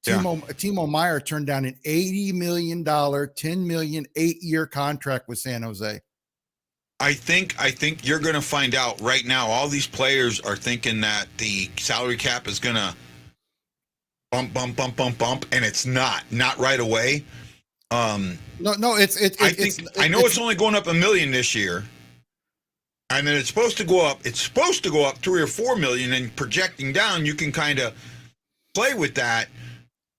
Timo Meyer turned down an $80 million, $10 million, 8-year contract with San Jose. I think you're going to find out right now. All these players are thinking that the salary cap is going to bump, and it's not right away. No, it's. I know it's only going up $1 million this year, and then it's supposed to go up. It's supposed to go up $3 or $4 million, and projecting down, you can kind of play with that.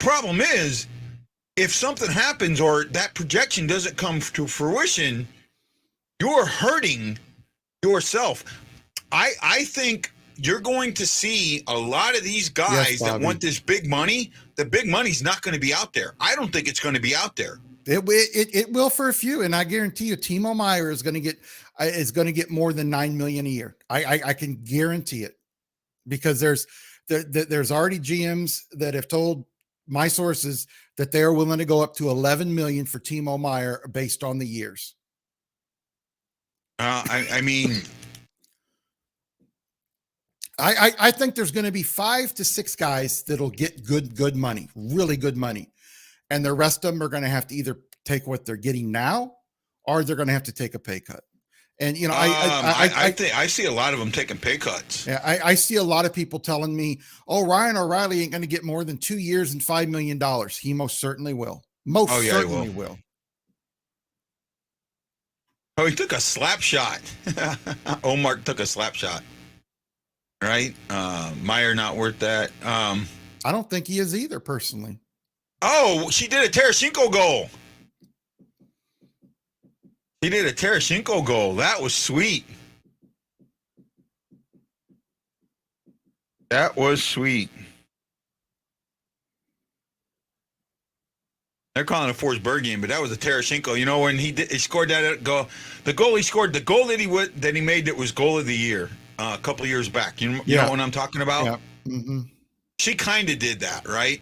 Problem is, if something happens or that projection doesn't come to fruition, you're hurting yourself. I think you're going to see a lot of these guys that Bobby. want this big money. The big money's not going to be out there. I don't think it's going to be out there. It will for a few, and I guarantee you, Timo Meyer is going to get more than $9 million a year. I can guarantee it, because there's already GMs that have told my sources that they are willing to go up to $11 million for Timo Meyer based on the years. I mean, I think there's going to be 5 to 6 guys that'll get good money, really good money. And the rest of them are going to have to either take what they're getting now, or they're going to have to take a pay cut. And, you know, I think I see a lot of them taking pay cuts. Yeah, I see a lot of people telling me, "Oh, Ryan O'Reilly ain't going to get more than 2 years and $5 million." He most certainly will. Certainly will. Oh, he took a slap shot. Omar took a slap shot. Right? Meyer not worth that. I don't think he is either, personally. Oh, she did a Tarasenko goal. He did a Tarasenko goal. That was sweet. That was sweet. They're calling it a Forsberg game, but that was a Tarasenko. You know, when he scored that goal, the goal he scored, the goal that he made that was goal of the year a couple of years back. You know what I'm talking about? Yeah. Mm-hmm. She kind of did that, right?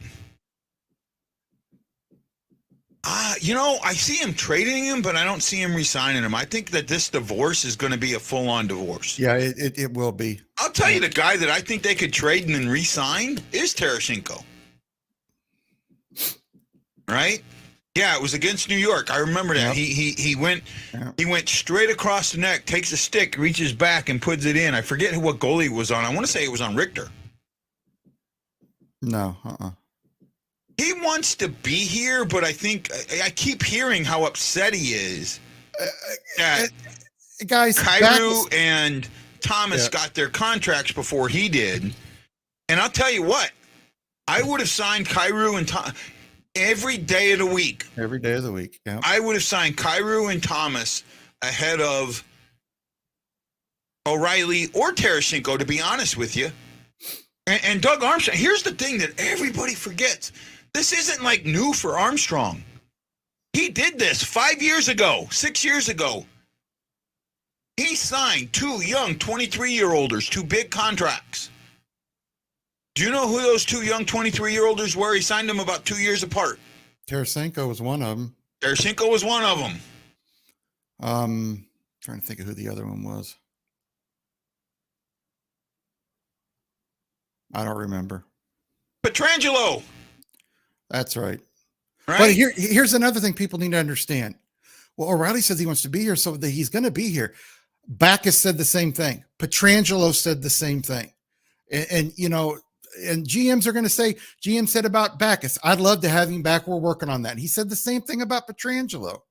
You know, I see him trading him, but I don't see him re-signing him. I think that this divorce is going to be a full-on divorce. Yeah, it will be. I'll tell you, the guy that I think they could trade and then re-sign is Tarasenko. Right? Yeah, it was against New York. I remember that. Yep. He went straight across the neck, takes a stick, reaches back, and puts it in. I forget what goalie it was on. I want to say it was on Richter. No, He wants to be here, but I think I keep hearing how upset he is. Guys, Kyrou and Thomas got their contracts before he did. And I'll tell you what, I would have signed Kyrou and Thomas every day of the week. Every day of the week, yeah. I would have signed Kyrou and Thomas ahead of O'Reilly or Tarasenko, to be honest with you. And Doug Armstrong, here's the thing that everybody forgets. This isn't like new for Armstrong. He did this 5 years ago, 6 years ago. He signed 2 young 23-year-olders, 2 big contracts. Do you know who those 2 young 23-year-olders were? He signed them about 2 years apart. Tarasenko was one of them. Tarasenko was one of them. Trying to think of who the other one was. I don't remember. Pietrangelo. That's right. Right. But here's another thing people need to understand. Well, O'Reilly says he wants to be here, so that he's going to be here. Backus said the same thing. Pietrangelo said the same thing. And you know, and GMs are going to say, GM said about Backus, I'd love to have him back. We're working on that. He said the same thing about Pietrangelo.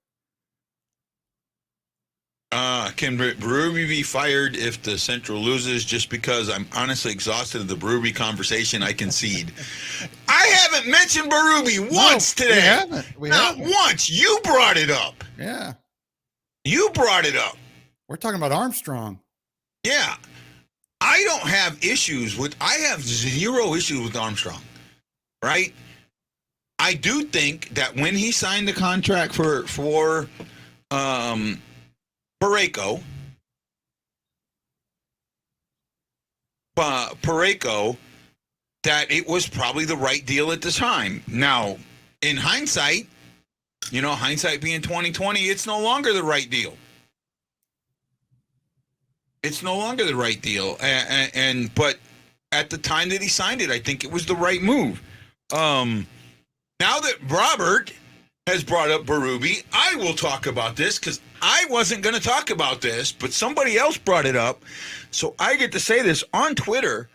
Can Berube be fired if the Central loses? Just because I'm honestly exhausted of the Berube conversation, I concede. I haven't mentioned Berube once today. We haven't. Not once. You brought it up. Yeah. You brought it up. We're talking about Armstrong. Yeah. I have zero issues with Armstrong. Right? I do think that when he signed the contract for Parayko, that it was probably the right deal at the time. Now, in hindsight, you know, hindsight being 2020, it's no longer the right deal. It's no longer the right deal. But at the time that he signed it, I think it was the right move. Now that Robert has brought up Berube, I will talk about this because I wasn't going to talk about this, but somebody else brought it up. So I get to say this on Twitter.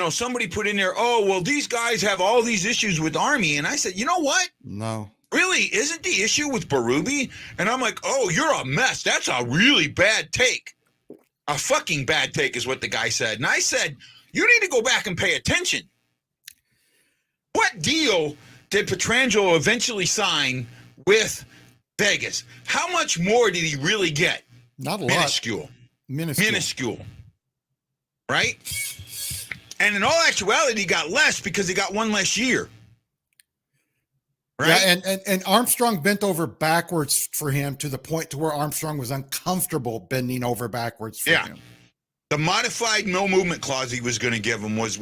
Somebody put in there, oh, well, these guys have all these issues with Army. And I said, you know what? No. Really? Isn't the issue with Berube? And I'm like, oh, you're a mess. That's a really bad take. A fucking bad take is what the guy said. And I said, you need to go back and pay attention. What deal did Pietrangelo eventually sign with Vegas? How much more did he really get? Not a lot. Minuscule. right? And in all actuality, he got less because he got one less year. Right? Yeah, and Armstrong bent over backwards for him to the point to where Armstrong was uncomfortable bending over backwards for him. The modified no movement clause he was going to give him was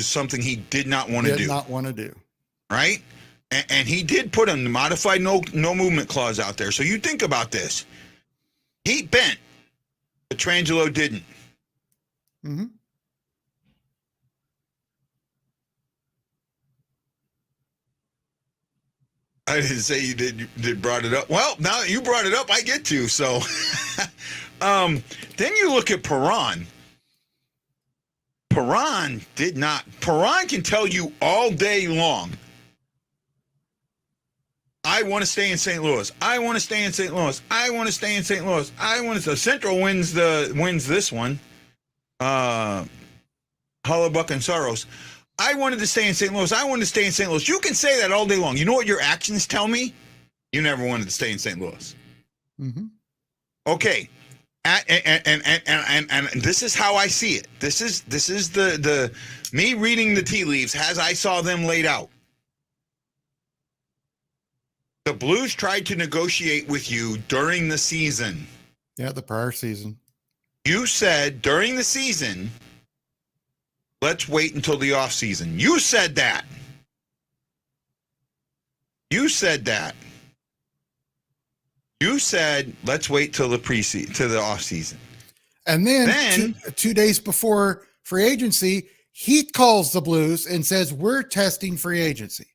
something he did not want to do. Did not want to do. Right? And he did put him the modified no movement clause out there. So you think about this. He bent. Petrangelo didn't. Mm-hmm. I didn't say you did brought it up. Well, now that you brought it up, I get to. So then you look at Perron. Perron did not. Perron can tell you all day long, I want to stay in St. Louis. I want to stay in St. Louis. I want to stay in St. Louis. I want to. So Central wins this one. Hullebuck and Soros. I wanted to stay in St. Louis. I wanted to stay in St. Louis. You can say that all day long. You know what your actions tell me? You never wanted to stay in St. Louis. Mm-hmm. Okay. And this is how I see it. This is the me reading the tea leaves as I saw them laid out. The Blues tried to negotiate with you during the season. Yeah, the prior season. You said during the season, let's wait until the offseason. You said that. You said that. You said, let's wait till the preseason, to the offseason. And then two days before free agency, he calls the Blues and says, we're testing free agency.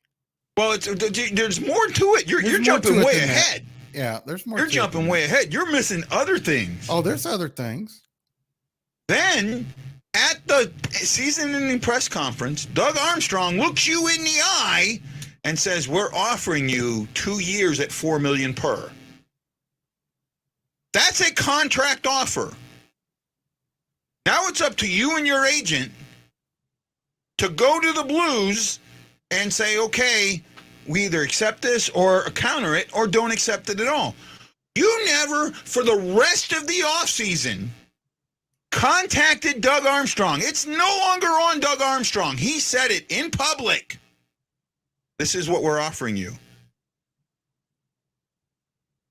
Well, there's more to it. You're jumping way ahead. Yeah, there's more. You're jumping way ahead. You're missing other things. Oh, there's other things. Then, at the season-ending press conference, Doug Armstrong looks you in the eye and says, we're offering you 2 years at $4 million per. That's a contract offer. Now it's up to you and your agent to go to the Blues and say, okay, we either accept this or counter it or don't accept it at all. You never, for the rest of the offseason, contacted Doug Armstrong. It's no longer on Doug Armstrong. He said it in public. This is what we're offering you.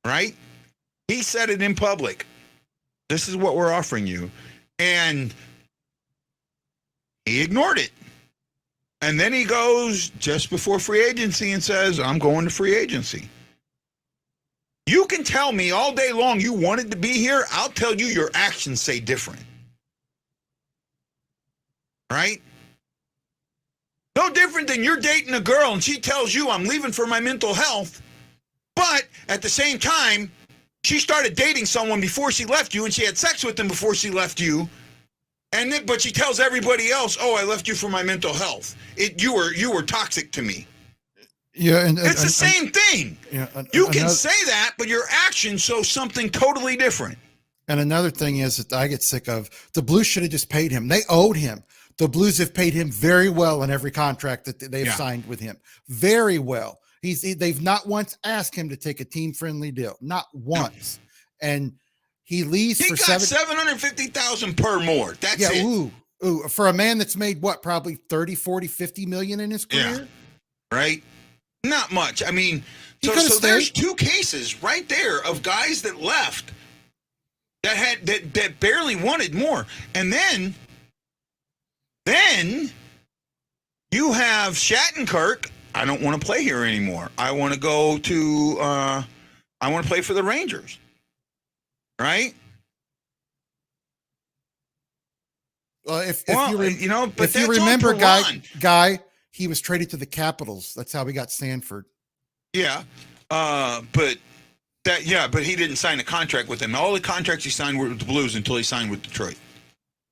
Right? He said it in public. This is what we're offering you. And he ignored it. And then he goes just before free agency and says, I'm going to free agency. You can tell me all day long you wanted to be here. I'll tell you your actions say different. Right? No different than you're dating a girl and she tells you I'm leaving for my mental health. But at the same time, she started dating someone before she left you and she had sex with them before she left you. And then, but she tells everybody else, "Oh, I left you for my mental health. You were toxic to me." Yeah, and it's the same thing. Yeah, you can say that, but your actions show something totally different. And another thing is that I get sick of, the Blues should have just paid him. They owed him. The Blues have paid him very well in every contract that they've signed with him. Very well. They've not once asked him to take a team-friendly deal. Not once. No. And he leaves for $750,000 per more. That's it. Ooh, for a man that's made what, probably 30, 40, 50 million in his career? Yeah. Right? Not much. I mean, so there's two cases right there of guys that left that barely wanted more. And then you have Shattenkirk. I don't want to play here anymore. I want to go to I want to play for the Rangers. Right? If you remember, Guy, he was traded to the Capitals. That's how we got Sanford. Yeah, but he didn't sign a contract with them. All the contracts he signed were with the Blues until he signed with Detroit.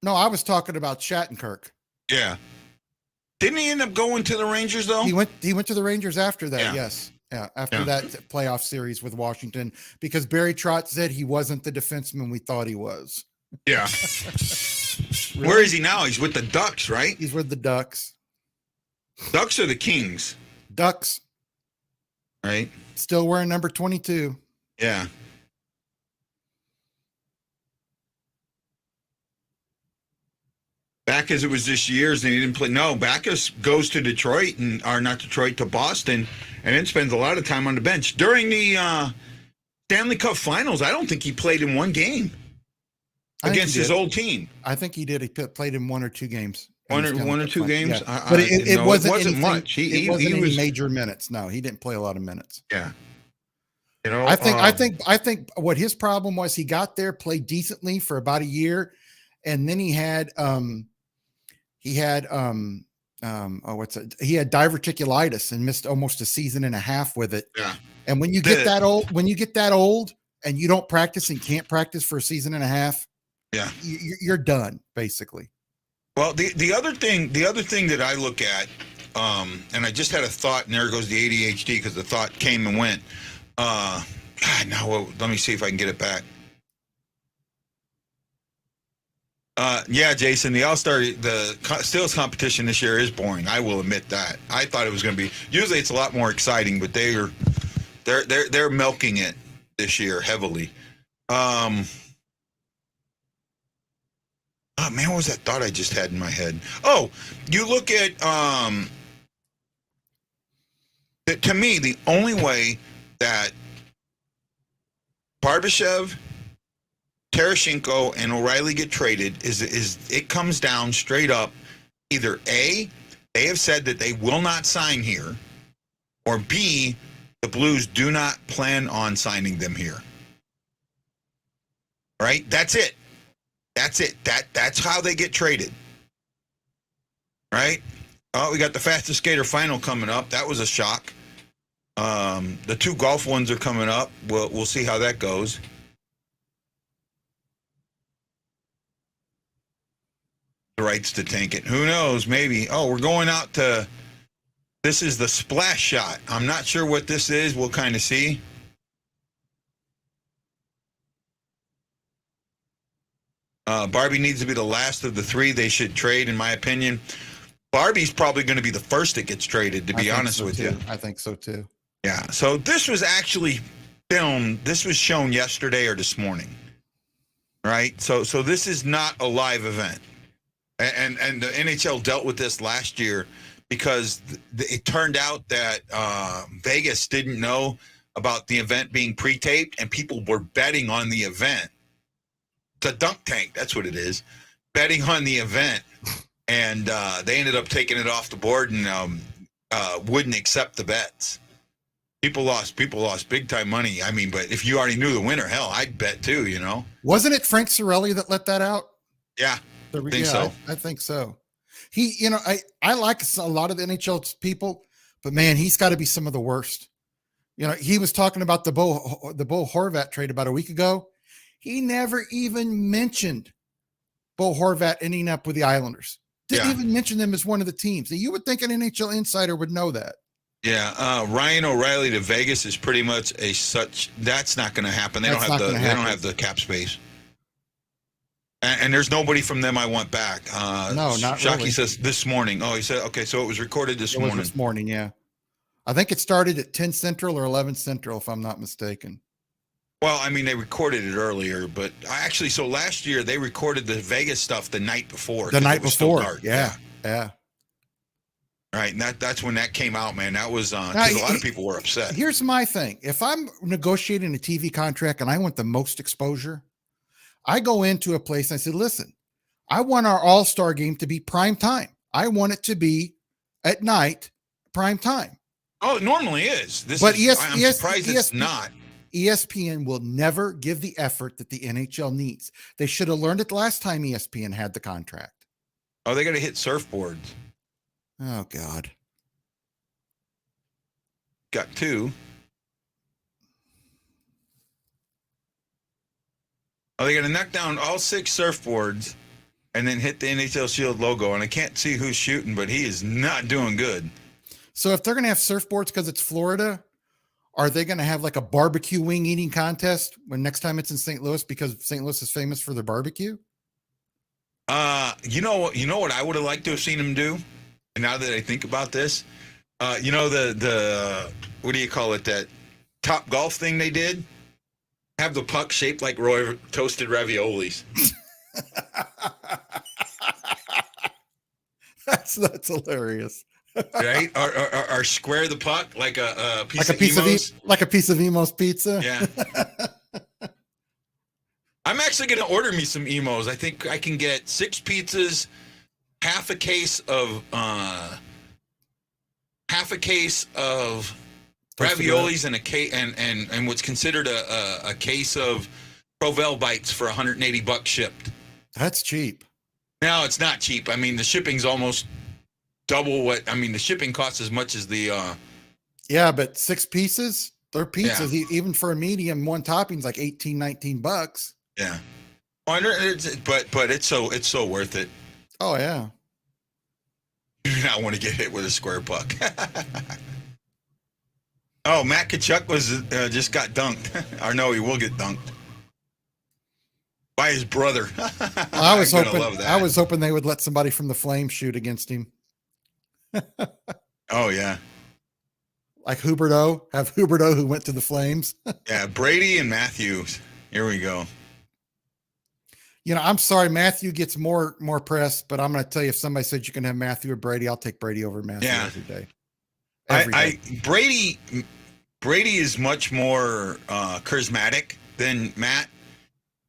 No, I was talking about Shattenkirk. Yeah, didn't he end up going to the Rangers though? He went to the Rangers after that. Yeah. Yes. Yeah, after that playoff series with Washington, because Barry Trotz said he wasn't the defenseman we thought he was. Yeah. Really? Where is he now? He's with the Ducks, right? He's with the Ducks. Ducks or the Kings? Ducks. Right. Still wearing number 22. Yeah. Backus, it was just years and he didn't play. No, Backus goes to Detroit to Boston, and then spends a lot of time on the bench. During the Stanley Cup Finals, I don't think he played in one game against his old team. I think he did. He played in one or two games. One or two games? Yeah. But it wasn't much. He was major minutes. No, he didn't play a lot of minutes. Yeah. You know, I think what his problem was, he got there, played decently for about a year, and then he had diverticulitis and missed almost a season and a half with it. Yeah. And when you get that old and you don't practice and can't practice for a season and a half, yeah, you're done basically. Well, the other thing that I look at, and I just had a thought, and there goes the ADHD because the thought came and went. Let me see if I can get it back. Yeah, Jason, the All-Star, the Steelers competition this year is boring. I will admit that. I thought it was going to be. Usually, it's a lot more exciting, but they're milking it this year heavily. Oh man, what was that thought I just had in my head? Oh, you look at to me, the only way that Barbashev, Tereshchenko, and O'Reilly get traded is it comes down straight up. Either A, they have said that they will not sign here, or B, the Blues do not plan on signing them here. Right? That's it. That's how they get traded. Right? Oh, we got the fastest skater final coming up. That was a shock. The two golf ones are coming up. We'll see how that goes. The rights to tank it. Who knows? Maybe. Oh, we're going out to. This is the splash shot. I'm not sure what this is. We'll kind of see. Barbie needs to be the last of the three they should trade, in my opinion. Barbie's probably going to be the first that gets traded, to be honest with you. I think so too. Yeah. So this was actually filmed. This was shown yesterday or this morning. Right? So this is not a live event. And the NHL dealt with this last year because it turned out that Vegas didn't know about the event being pre-taped, and people were betting on the event. It's a dunk tank, that's what it is. Betting on the event, and they ended up taking it off the board and wouldn't accept the bets. People lost big time money. I mean, but if you already knew the winner, hell, I'd bet too. You know, wasn't it Frank Cirelli that let that out? Yeah. I think so. He, I like a lot of the NHL people, but man, he's got to be some of the worst. He was talking about the Bo Horvat trade about a week ago. He never even mentioned Bo Horvat ending up with the Islanders. Didn't even mention them as one of the teams. You would think an NHL insider would know that. Yeah, Ryan O'Reilly to Vegas is pretty much that's not going to happen. They don't have the cap space. And there's nobody from them I want back. No, not Shockey really. says this morning. Oh, he said, okay, so it was recorded this morning. This morning, yeah. I think it started at 10 Central or 11 Central, if I'm not mistaken. Well, I mean, they recorded it earlier, but so last year they recorded the Vegas stuff the night before. The night before, yeah. Right, and that's when that came out, man. That was because a lot of people were upset. Here's my thing. If I'm negotiating a TV contract and I want the most exposure, I go into a place and I said, listen, I want our all-star game to be prime time. I want it to be at night, prime time. Oh, it normally is. I'm surprised it's not. ESPN will never give the effort that the NHL needs. They should have learned it last time ESPN had the contract. Oh, they got to hit surfboards. Oh, God. Got two. Oh, they got to knock down all 6 surfboards and then hit the NHL Shield logo. And I can't see who's shooting, but he is not doing good. So if they're going to have surfboards because it's Florida, are they going to have like a barbecue wing eating contest when next time it's in St. Louis because St. Louis is famous for their barbecue? You know what I would have liked to have seen them do? And now that I think about this, the what do you call it? That Top Golf thing they did? Have the puck shaped like toasted raviolis. That's hilarious. right? Or square the puck like a piece Like a piece Emos. like a piece of Emo's pizza. Yeah. I'm actually going to order me some Emos. I think I can get 6 pizzas, half a case of raviolis, and what's considered a case of Provel bites for $180 shipped. That's cheap. Now it's not cheap. I mean, the shipping's almost double what. I mean, the shipping costs as much as the. Yeah, but 6 pieces, they're pizzas. Even for a medium, one topping's like $18-$19. Yeah, but it's so worth it. Oh yeah. You do not want to get hit with a square puck. Oh, Matt Kachuk just got dunked. Or no, he will get dunked by his brother. I was hoping they would let somebody from the Flames shoot against him. Oh yeah, like Huberto who went to the Flames. Yeah, Brady and Matthews. Here we go. I'm sorry, Matthew gets more press, but I'm going to tell you, if somebody said you can have Matthew or Brady, I'll take Brady over Matthew every day. Brady is much more charismatic than Matt.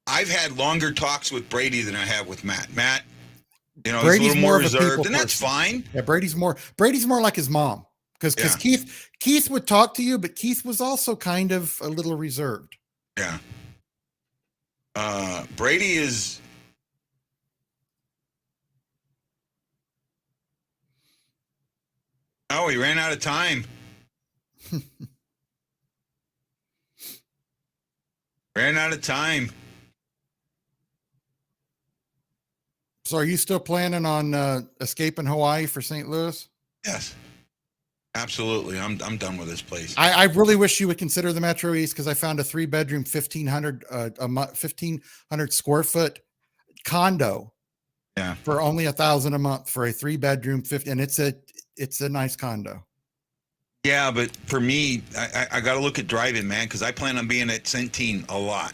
I've had longer talks with Brady than I have with Matt. Matt, he's a little more reserved, and that's fine. Yeah, Brady's more like his mom, because Keith would talk to you, but Keith was also kind of a little reserved. Yeah. Brady is. Oh, he ran out of time. Ran out of time. So are you still planning on escaping Hawaii for St. Louis? Yes. Absolutely. I'm done with this place. I really wish you would consider the Metro East, because I found a 3-bedroom, 1,500 square foot condo. Yeah. For only $1,000 a month for a 3-bedroom, 50, and it's a nice condo. Yeah, but for me, I got to look at driving, man, because I plan on being at Centene a lot.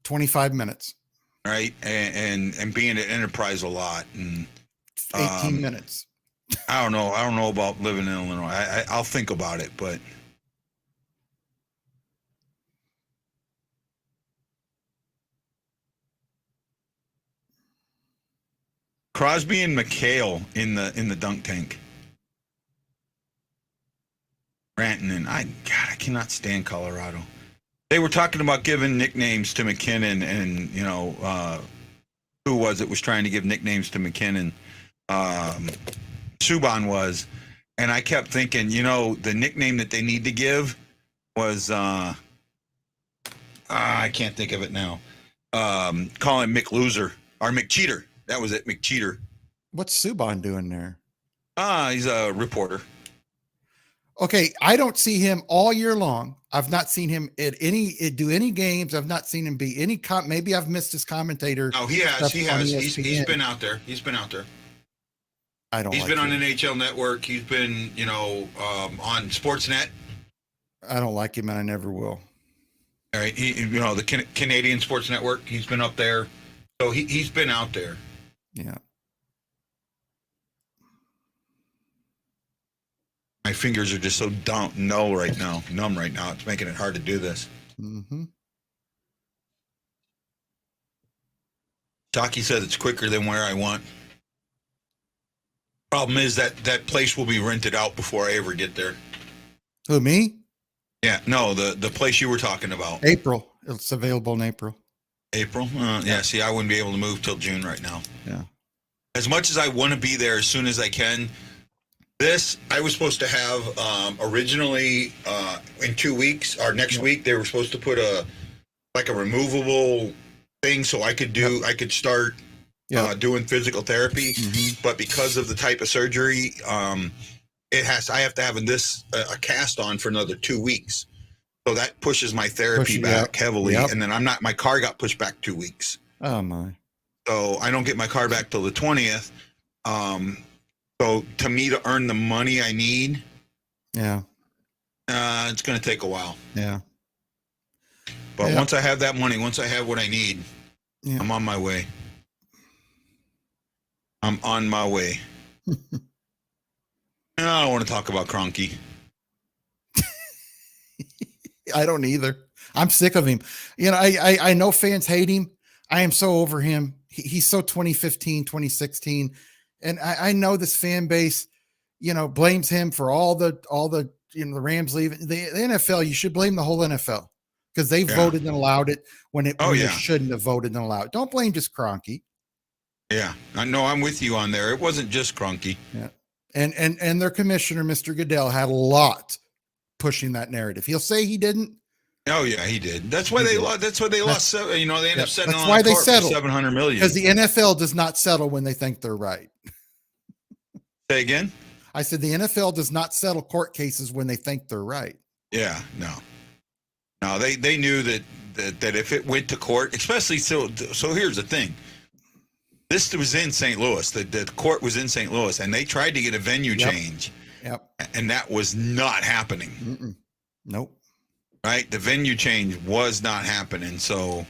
25 minutes. Right, and being at Enterprise a lot, and 18 minutes. I don't know about living in Illinois. I'll think about it, but Crosby and McHale in the dunk tank. Rantanen, I cannot stand Colorado. They were talking about giving nicknames to McKinnon, and who was trying to give nicknames to McKinnon? Subban was, and I kept thinking, the nickname that they need to give was I can't think of it now. Call him Mick Loser or McCheater. That was it, McCheater. What's Subban doing there? He's a reporter. Okay, I don't see him all year long. I've not seen him do any games. I've not seen him be any maybe I've missed his commentator. Oh, he has. He's been out there. I don't. He's been on NHL Network. He's been, on Sportsnet. I don't like him, and I never will. All right, the Canadian Sports Network. He's been up there, so he's been out there. Yeah. My fingers are just so numb right now. It's making it hard to do this. Mm-hmm. Taki says it's quicker than where I want. Problem is that place will be rented out before I ever get there. Who, me? Yeah, no, the place you were talking about. April. It's available in April. April? Yeah, see, I wouldn't be able to move till June right now. Yeah. As much as I want to be there as soon as I can, I was supposed to have originally in 2 weeks, or next week, they were supposed to put a removable thing so I could start doing physical therapy. Mm-hmm. But because of the type of surgery, I have to have a cast on for another 2 weeks. So that pushes my therapy back heavily. Yep. And then my car got pushed back 2 weeks. Oh my. So I don't get my car back till the 20th. So to me, to earn the money I need, it's going to take a while. Yeah. But once I have that money, once I have what I need, I'm on my way. I'm on my way. I don't want to talk about Kroenke. I don't either. I'm sick of him. You know, I know fans hate him. I am so over him. He's so 2015, 2016. And I know this fan base, you know, blames him for all the you know, the Rams leaving. The NFL, you should blame the whole NFL because they voted and allowed it when they shouldn't have voted and allowed it. Don't blame just Kroenke. Yeah, I know. I'm with you on there. It wasn't just Kroenke. Yeah. And their commissioner, Mr. Goodell, had a lot pushing that narrative. He'll say he didn't. Oh yeah, he did. That's why they lost. That's why they lost. You know, they ended up settling. That's why they settled. $700 million. Because the NFL does not settle when they think they're right. Say again. I said the NFL does not settle court cases when they think they're right. Yeah, no. They knew that if it went to court, especially so here's the thing. This was in St. Louis. The court was in St. Louis, and they tried to get a venue change. Yep. And that was not happening. Nope. Right? The venue change was not happening. So.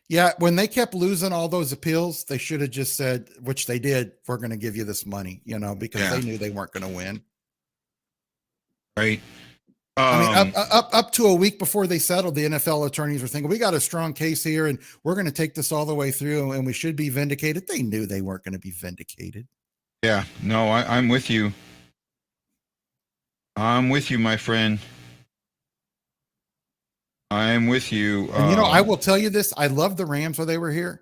Yeah, when they kept losing all those appeals, they should have just said, which they did, we're going to give you this money, you know, because they knew they weren't going to win. Right. I mean, up to a week before they settled, the NFL attorneys were thinking, we got a strong case here and we're going to take this all the way through and we should be vindicated. They knew they weren't going to be vindicated. Yeah, no, I'm with you. I'm with you, my friend. I'm with you. And, you know, I will tell you this. I love the Rams while they were here,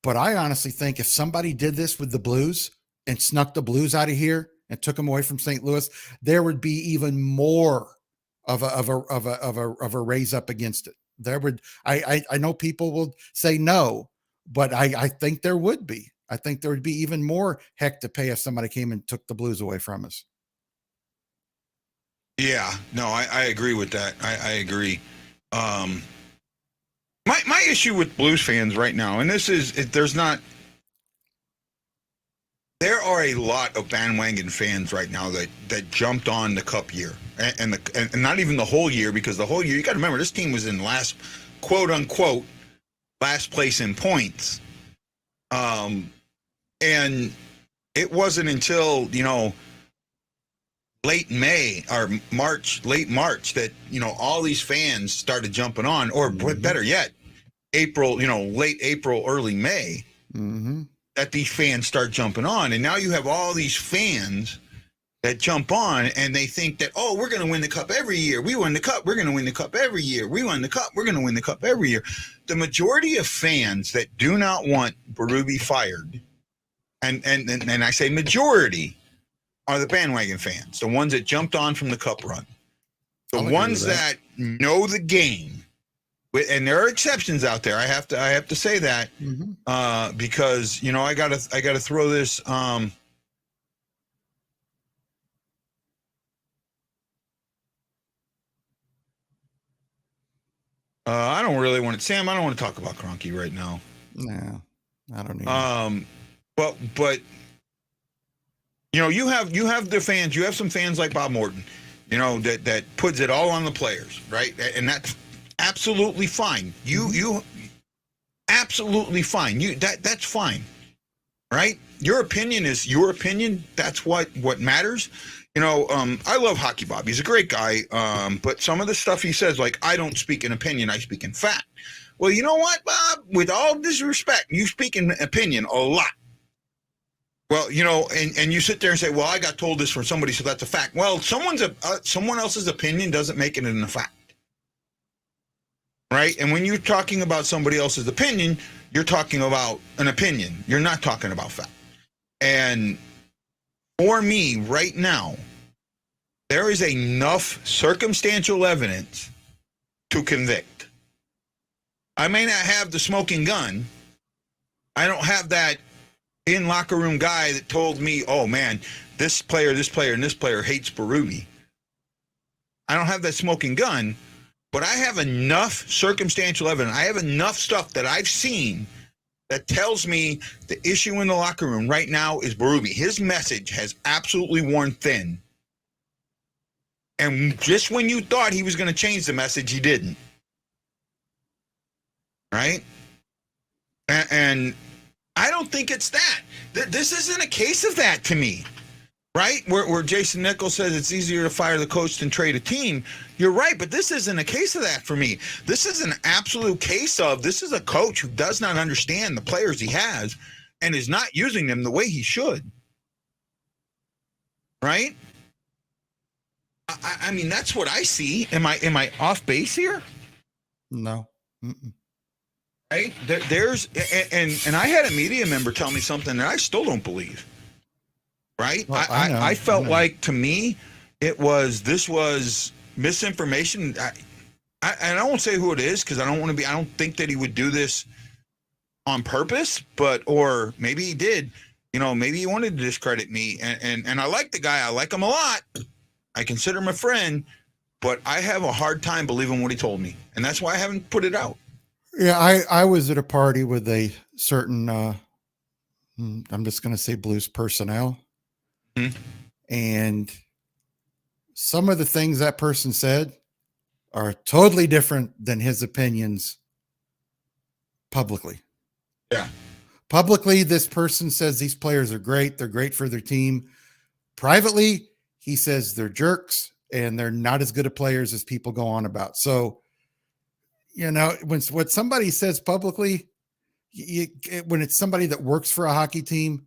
but I honestly think if somebody did this with the Blues and snuck the Blues out of here and took them away from St. Louis, there would be even more of a raise up against it. There would, I know people will say no, but I think there would be. I think there would be even more heck to pay if somebody came and took the Blues away from us. Yeah, no, I agree with that. I agree. My issue with Blues fans right now, and there are a lot of bandwagon fans right now that jumped on the Cup year and not even the whole year, because the whole year, you got to remember, this team was in quote unquote last place in points. And it wasn't until, you know, late March that, you know, all these fans started jumping on, or better yet, April, you know, late April, early May, that these fans start jumping on. And now you have all these fans that jump on and they think that, oh, we're going to win the Cup every year. We won the Cup. We're going to win the Cup every year. We won the Cup. We're going to win the Cup every year. The majority of fans that do not want Berube fired, and I say majority, are the bandwagon fans, the ones that jumped on from the Cup run, the ones that know the game. And there are exceptions out there. I have to say that because, you know, I gotta throw this. I don't really want to, Sam. I don't want to talk about Kroenke right now. No, I don't need. But you know, you have the fans. You have some fans like Bob Morton, you know, that puts it all on the players, right? And that's absolutely fine. You absolutely fine. That's fine, right? Your opinion is your opinion. That's what matters. You know, I love Hockey Bob. He's a great guy. But some of the stuff he says, like, I don't speak in opinion, I speak in fact. Well, you know what, Bob? With all disrespect, you speak in opinion a lot. Well, you know, and you sit there and say, well, I got told this from somebody, so that's a fact. Well, someone else's opinion doesn't make it a fact. Right? And when you're talking about somebody else's opinion, you're talking about an opinion. You're not talking about fact. And for me, right now, there is enough circumstantial evidence to convict. I may not have the smoking gun. I don't have that in locker room guy that told me, oh man, this player, and this player hates Berube. I don't have that smoking gun, but I have enough circumstantial evidence. I have enough stuff that I've seen that tells me the issue in the locker room right now is Berube. His message has absolutely worn thin. And just when you thought he was going to change the message, he didn't. Right? And I don't think it's that. This isn't a case of that to me. right? Where Jason Nichols says it's easier to fire the coach than trade a team. You're right, but this isn't a case of that for me. This is an absolute case of this is a coach who does not understand the players he has and is not using them the way he should. Right? I mean, that's what I see. Am I off base here? No. Mm-mm. Right? There's and I had a media member tell me something that I still don't believe. Right? Well, I felt like, to me, this was misinformation. I won't say who it is because I don't think that he would do this on purpose, or maybe he did. Maybe he wanted to discredit me. And I like the guy. I like him a lot. I consider him a friend, but I have a hard time believing what he told me. And that's why I haven't put it out. Yeah, I was at a party with a certain, I'm just going to say Blues personnel. Mm-hmm. And some of the things that person said are totally different than his opinions publicly. Yeah. Publicly, this person says these players are great. They're great for their team. Privately, he says they're jerks and they're not as good of players as people go on about. So, when what somebody says publicly, when it's somebody that works for a hockey team,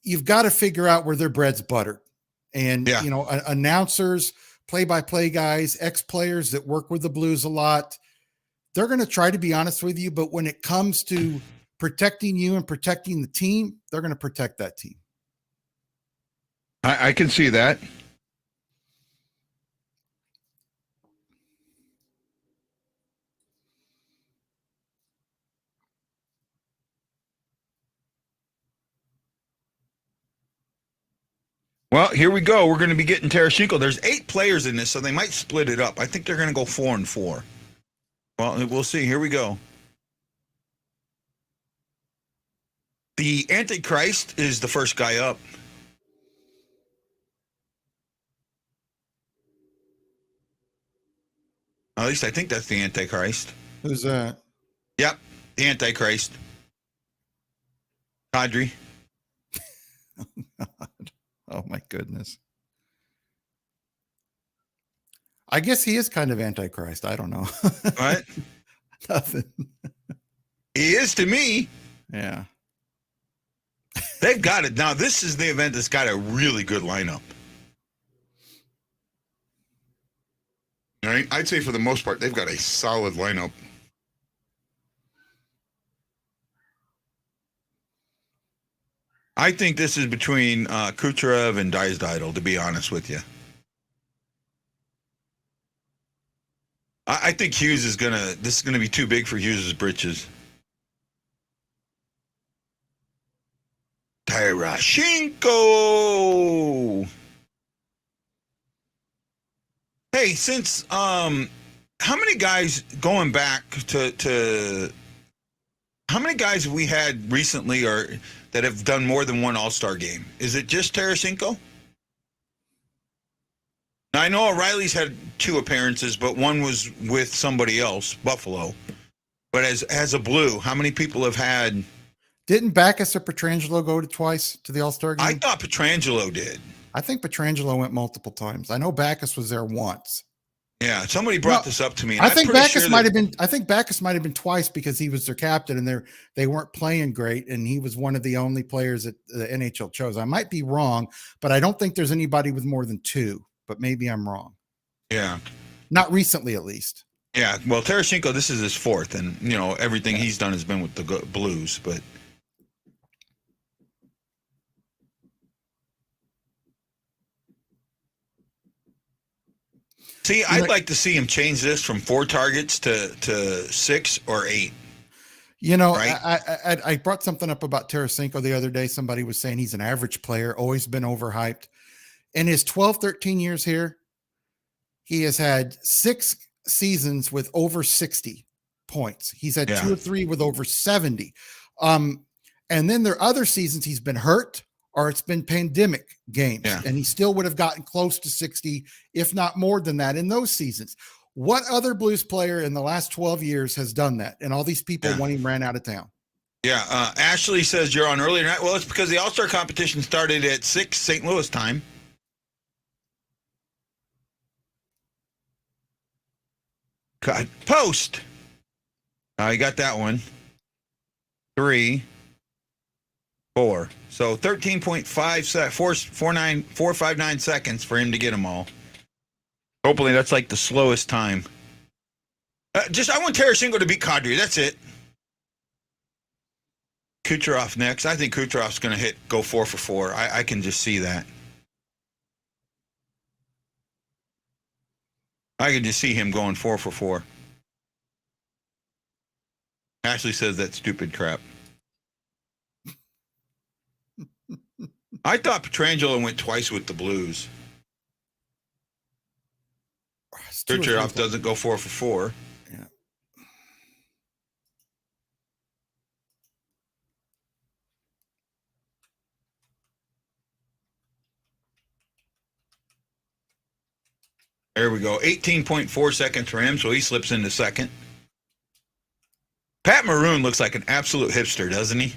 you've got to figure out where their bread's buttered. And, announcers, play-by-play guys, ex-players that work with the Blues a lot, they're going to try to be honest with you. But when it comes to protecting you and protecting the team, they're going to protect that team. I can see that. Well, here we go. We're going to be getting Tarasenko. There's 8 players in this, so they might split it up. I think they're going to go 4 and 4. Well, we'll see. Here we go. The Antichrist is the first guy up. At least I think that's the Antichrist. Who's that? Yep, the Antichrist. Kadri. Oh, my goodness. I guess he is kind of Antichrist. I don't know. What? Nothing. He is to me. Yeah. They've got it. Now, this is the event that's got a really good lineup. Right? I'd say for the most part, they've got a solid lineup. I think this is between Kucherov and Draisaitl, to be honest with you. I think Hughes this is gonna be too big for Hughes' britches. Tarasenko. Hey, since how many guys going back to how many guys have we had recently or that have done more than one All-Star game? Is it just Tarasenko? Now, I know O'Reilly's had 2 appearances, but one was with somebody else, Buffalo. But as a Blue, how many people have had? Didn't Backus or Pietrangelo go twice to the All-Star game? I thought Pietrangelo did. I think Pietrangelo went multiple times. I know Backus was there once. Yeah, somebody brought this up to me. I think Backus might have been. I think Backus might have been twice because he was their captain and they weren't playing great, and he was one of the only players that the NHL chose. I might be wrong, but I don't think there's anybody with more than 2. But maybe I'm wrong. Yeah, not recently, at least. Yeah, well, Tarasenko, this is his 4th, and everything he's done has been with the Blues, but. See, I'd like to see him change this from 4 targets to 6 or 8. Right? I brought something up about Tarasenko the other day. Somebody was saying he's an average player, always been overhyped. In his 12, 13 years here, he has had 6 seasons with over 60 points. He's had 2 or 3 with over 70. And then there are other seasons he's been hurt or it's been pandemic games, and he still would have gotten close to 60, if not more than that in those seasons. What other Blues player in the last 12 years has done that? And all these people when he ran out of town. Yeah, Ashley says you're on earlier night. Well, it's because the All-Star competition started at 6 St. Louis time. God, post. You got that one. 3, 4. So 459 seconds for him to get them all. Hopefully that's like the slowest time. I want Tarasenko to beat Kadri. That's it. Kucherov next. I think Kucherov's going to go 4 for 4. I can just see that. I can just see him going 4 for 4. Ashley says that's stupid crap. I thought Pietrangelo went twice with the Blues. Kucherov doesn't go 4 for 4. Yeah. There we go. 18.4 seconds for him, so he slips into second. Pat Maroon looks like an absolute hipster, doesn't he?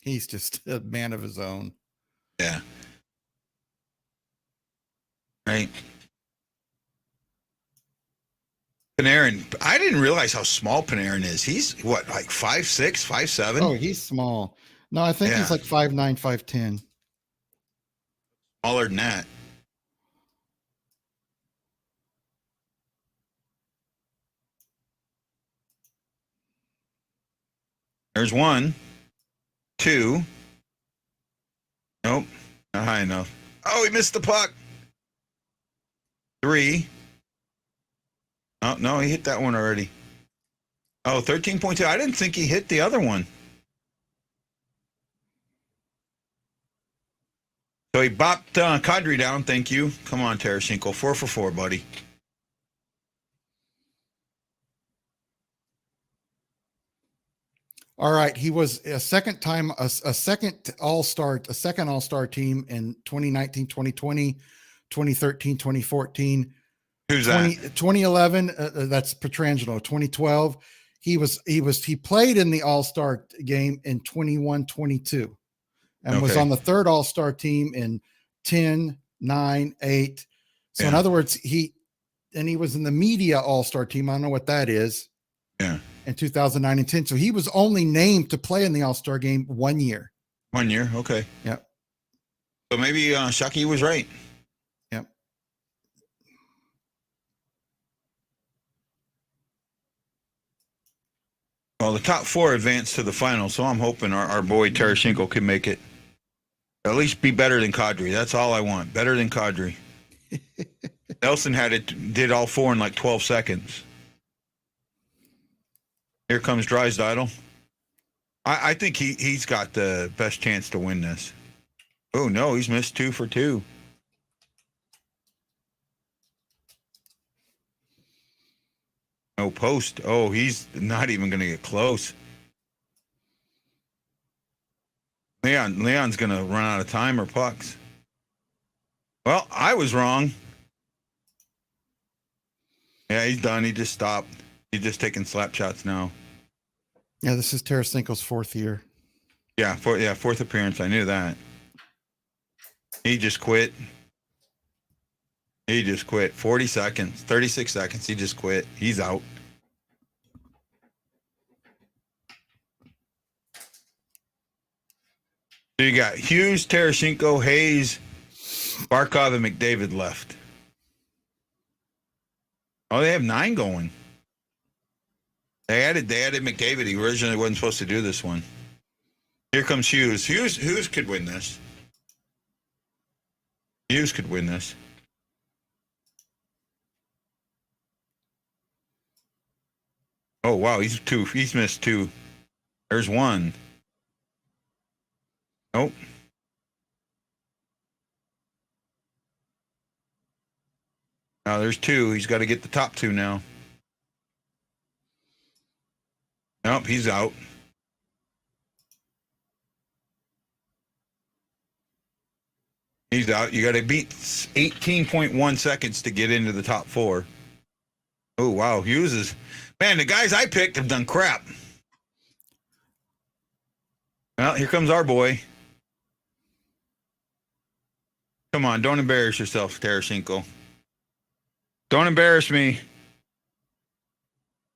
He's just a man of his own. Yeah. Right. Panarin. I didn't realize how small Panarin is. He's what, like 5'6", 5'7"? Oh, he's small. No, I think he's like 5'9", 5'10". Smaller than that. There's 1, 2. Nope, not high enough. Oh, he missed the puck. 3. Oh, no, he hit that one already. Oh, 13.2. I didn't think he hit the other one. So he bopped Kadri down. Thank you. Come on, Tarasenko. 4 for 4, buddy. All right, he was a second All-Star team in 2019, 2020, 2013, 2014. Who's that? 2011, that's Pietrangelo. 2012, he played in the All-Star game in 21-22 and was on the third All-Star team in 10, 9, 8. So in other words, he was in the media All-Star team. I don't know what that is. Yeah. In 2009 and 10. So he was only named to play in the All-Star game 1 year. 1 year. Okay. Yep. So maybe Shockey was right. Yep. Well, the top 4 advanced to the final, so I'm hoping our boy Tarasenko can make it. At least be better than Kadri. That's all I want. Better than Kadri. Nelson did all 4 in like 12 seconds. Here comes Drysdale. I think he's got the best chance to win this. Oh, no, he's missed 2 for 2. No post. Oh, he's not even going to get close. Leon's going to run out of time or pucks. Well, I was wrong. Yeah, he's done. He just stopped. He's just taking slap shots now. Yeah, this is Tarasenko's 4th year. Yeah, 4th appearance. I knew that. He just quit. 40 seconds, 36 seconds. He just quit. He's out. So you got Hughes, Tarasenko, Hayes, Barkov, and McDavid left. Oh, they have 9 going. They added McDavid. He originally wasn't supposed to do this one. Here comes Hughes. Hughes could win this. Hughes could win this. Oh, wow. He's missed 2. There's 1. Nope. Now there's 2. He's got to get the top 2 now. Nope, he's out. He's out. You got to beat 18.1 seconds to get into the top 4. Oh, wow. Hughes is... Man, the guys I picked have done crap. Well, here comes our boy. Come on, don't embarrass yourself, Tarasenko. Don't embarrass me.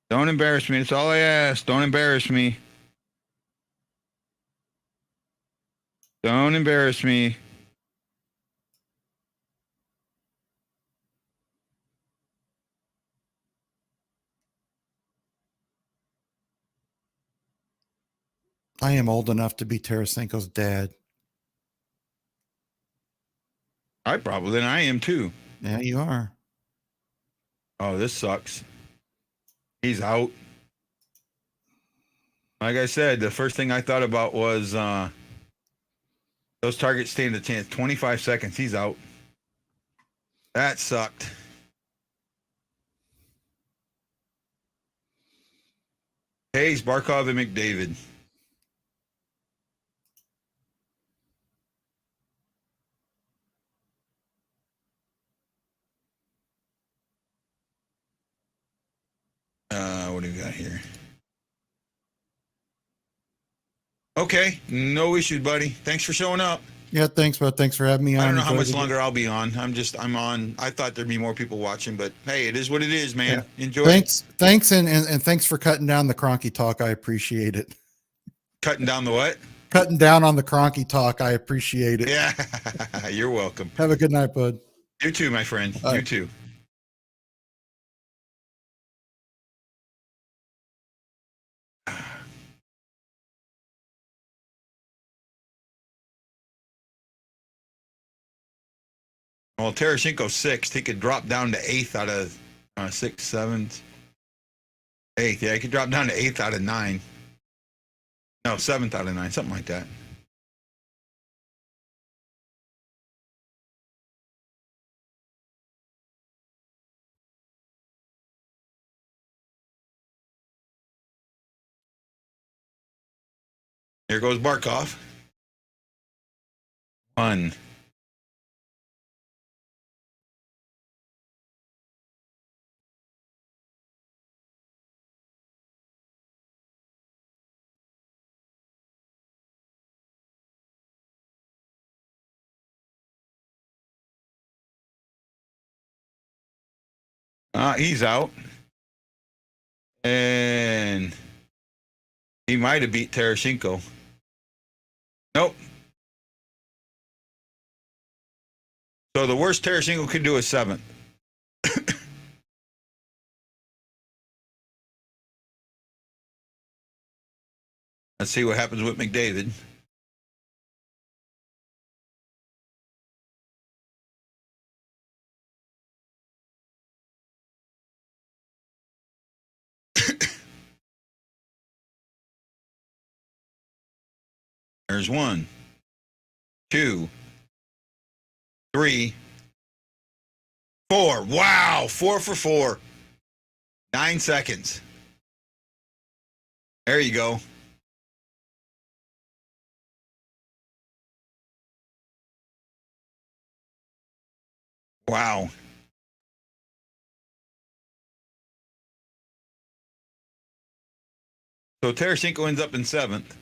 Don't embarrass me. That's all I ask. Don't embarrass me. Don't embarrass me. I am old enough to be Tarasenko's dad. Then I am too. Yeah, you are. Oh, this sucks. He's out. Like I said, the first thing I thought about was those targets stand a chance. 25 seconds. He's out. That sucked. Hayes, Barkov, and McDavid. What do we got here? Okay, no issues, buddy. Thanks for showing up. Yeah, thanks, bud. Thanks for having me on. I don't know how Enjoyed much it. longer I'll be on. I'm on. I thought there'd be more people watching, but hey, it is what it is, man. Yeah. Enjoy. Thanks, and thanks for cutting down the Cronky talk. I appreciate it. Cutting down the what? Cutting down on the Cronky talk. I appreciate it. Yeah, you're welcome. Have a good night, bud. You too, my friend. Bye. You too. Well, Tarasenko's sixth. He could drop down to eighth out of sixth, seventh, eighth. Yeah, he could drop down to eighth out of 9. No, seventh out of 9, something like that. Here goes Barkov. 1. He's out. And he might have beat Tarasenko. Nope. So the worst Tarasenko could do is 7th. Let's see what happens with McDavid. There's 1, 2, 3, 4. Wow, 4 for 4. 9 seconds. There you go. Wow. So Tarasenko ends up in 7th.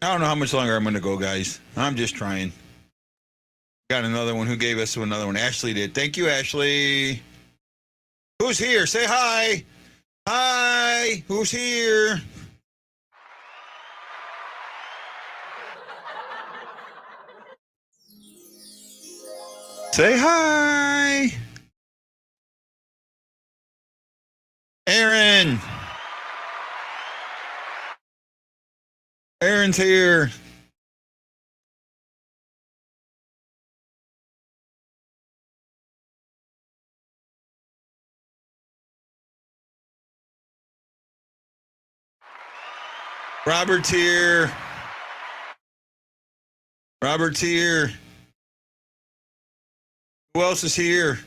I don't know how much longer I'm going to go, guys. I'm just trying. Got another one. Who gave us another one? Ashley did. Thank you, Ashley. Who's here? Say hi. Hi. Who's here? Say hi. Aaron. Aaron's here. Robert's here. Robert's here. Who else is here?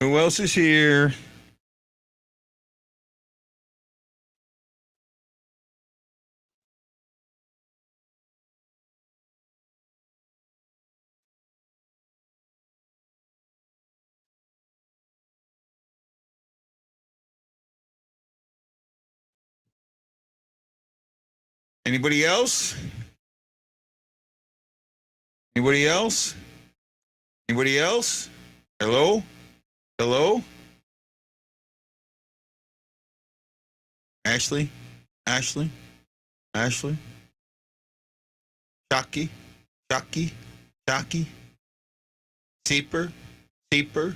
Who else is here? Anybody else? Anybody else? Anybody else? Hello? Hello? Ashley? Ashley? Ashley? Shocky? Shocky? Shocky? Seeper? Seeper?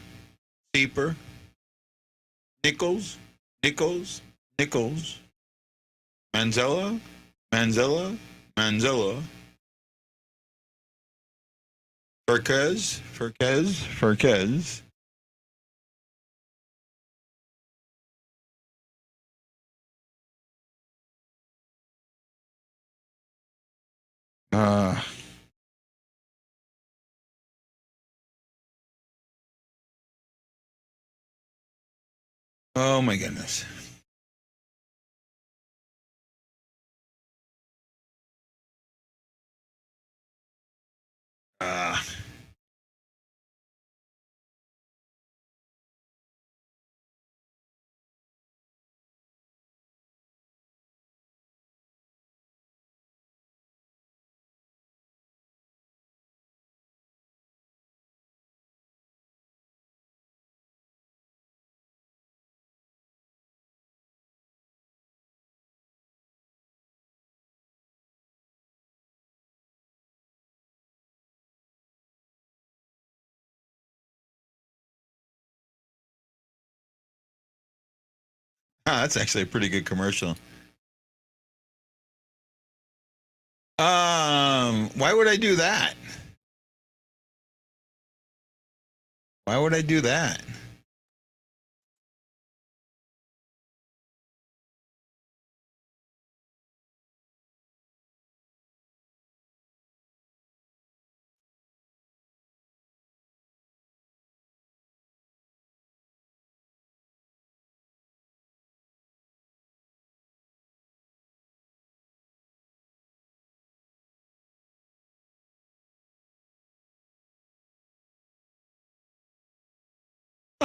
Seeper? Nichols? Nichols? Nichols? Manzella? Manzella? Manzella? Furquez? Furquez? Furquez? Oh my goodness. That's actually a pretty good commercial. Why would I do that? Why would I do that?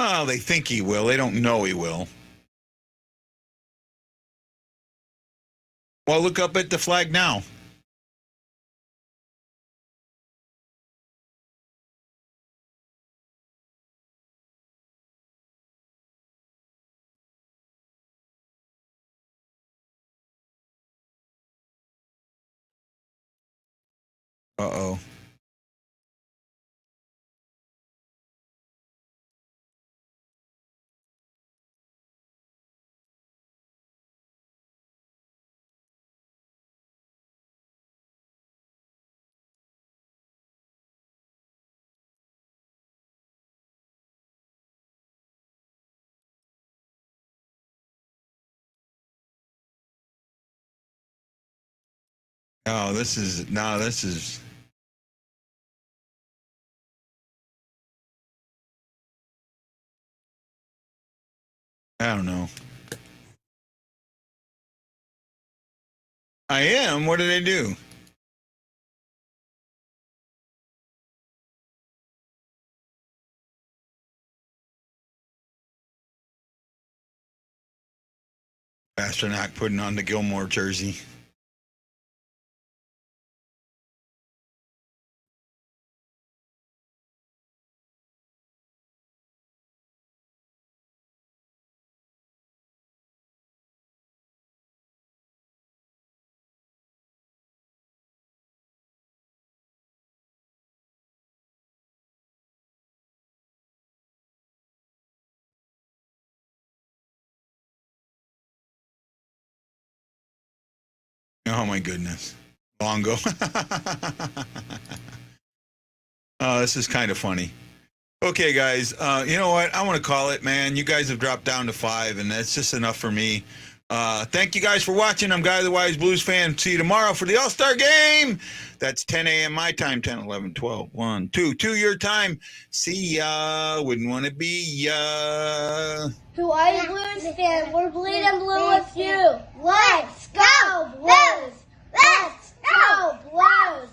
Oh, they think he will. They don't know he will. Well, look up at the flag now. Uh-oh. Oh, this is I don't know. I am. What did I do? Pasternak putting on the Gilmore jersey. Oh my goodness. Longo. Oh, this is kind of funny. Okay, guys. You know what? I want to call it, man. You guys have dropped down to 5, and that's just enough for me. Thank you guys for watching. I'm Guy the Wise Blues fan. See you tomorrow for the All-Star game. That's 10 a.m. my time, 10, 11, 12, 1, 2 your time. See ya. Wouldn't want to be ya. Hawaii Blues fan, we're bleeding blue with you. Let's go Blues! Let's go Blues!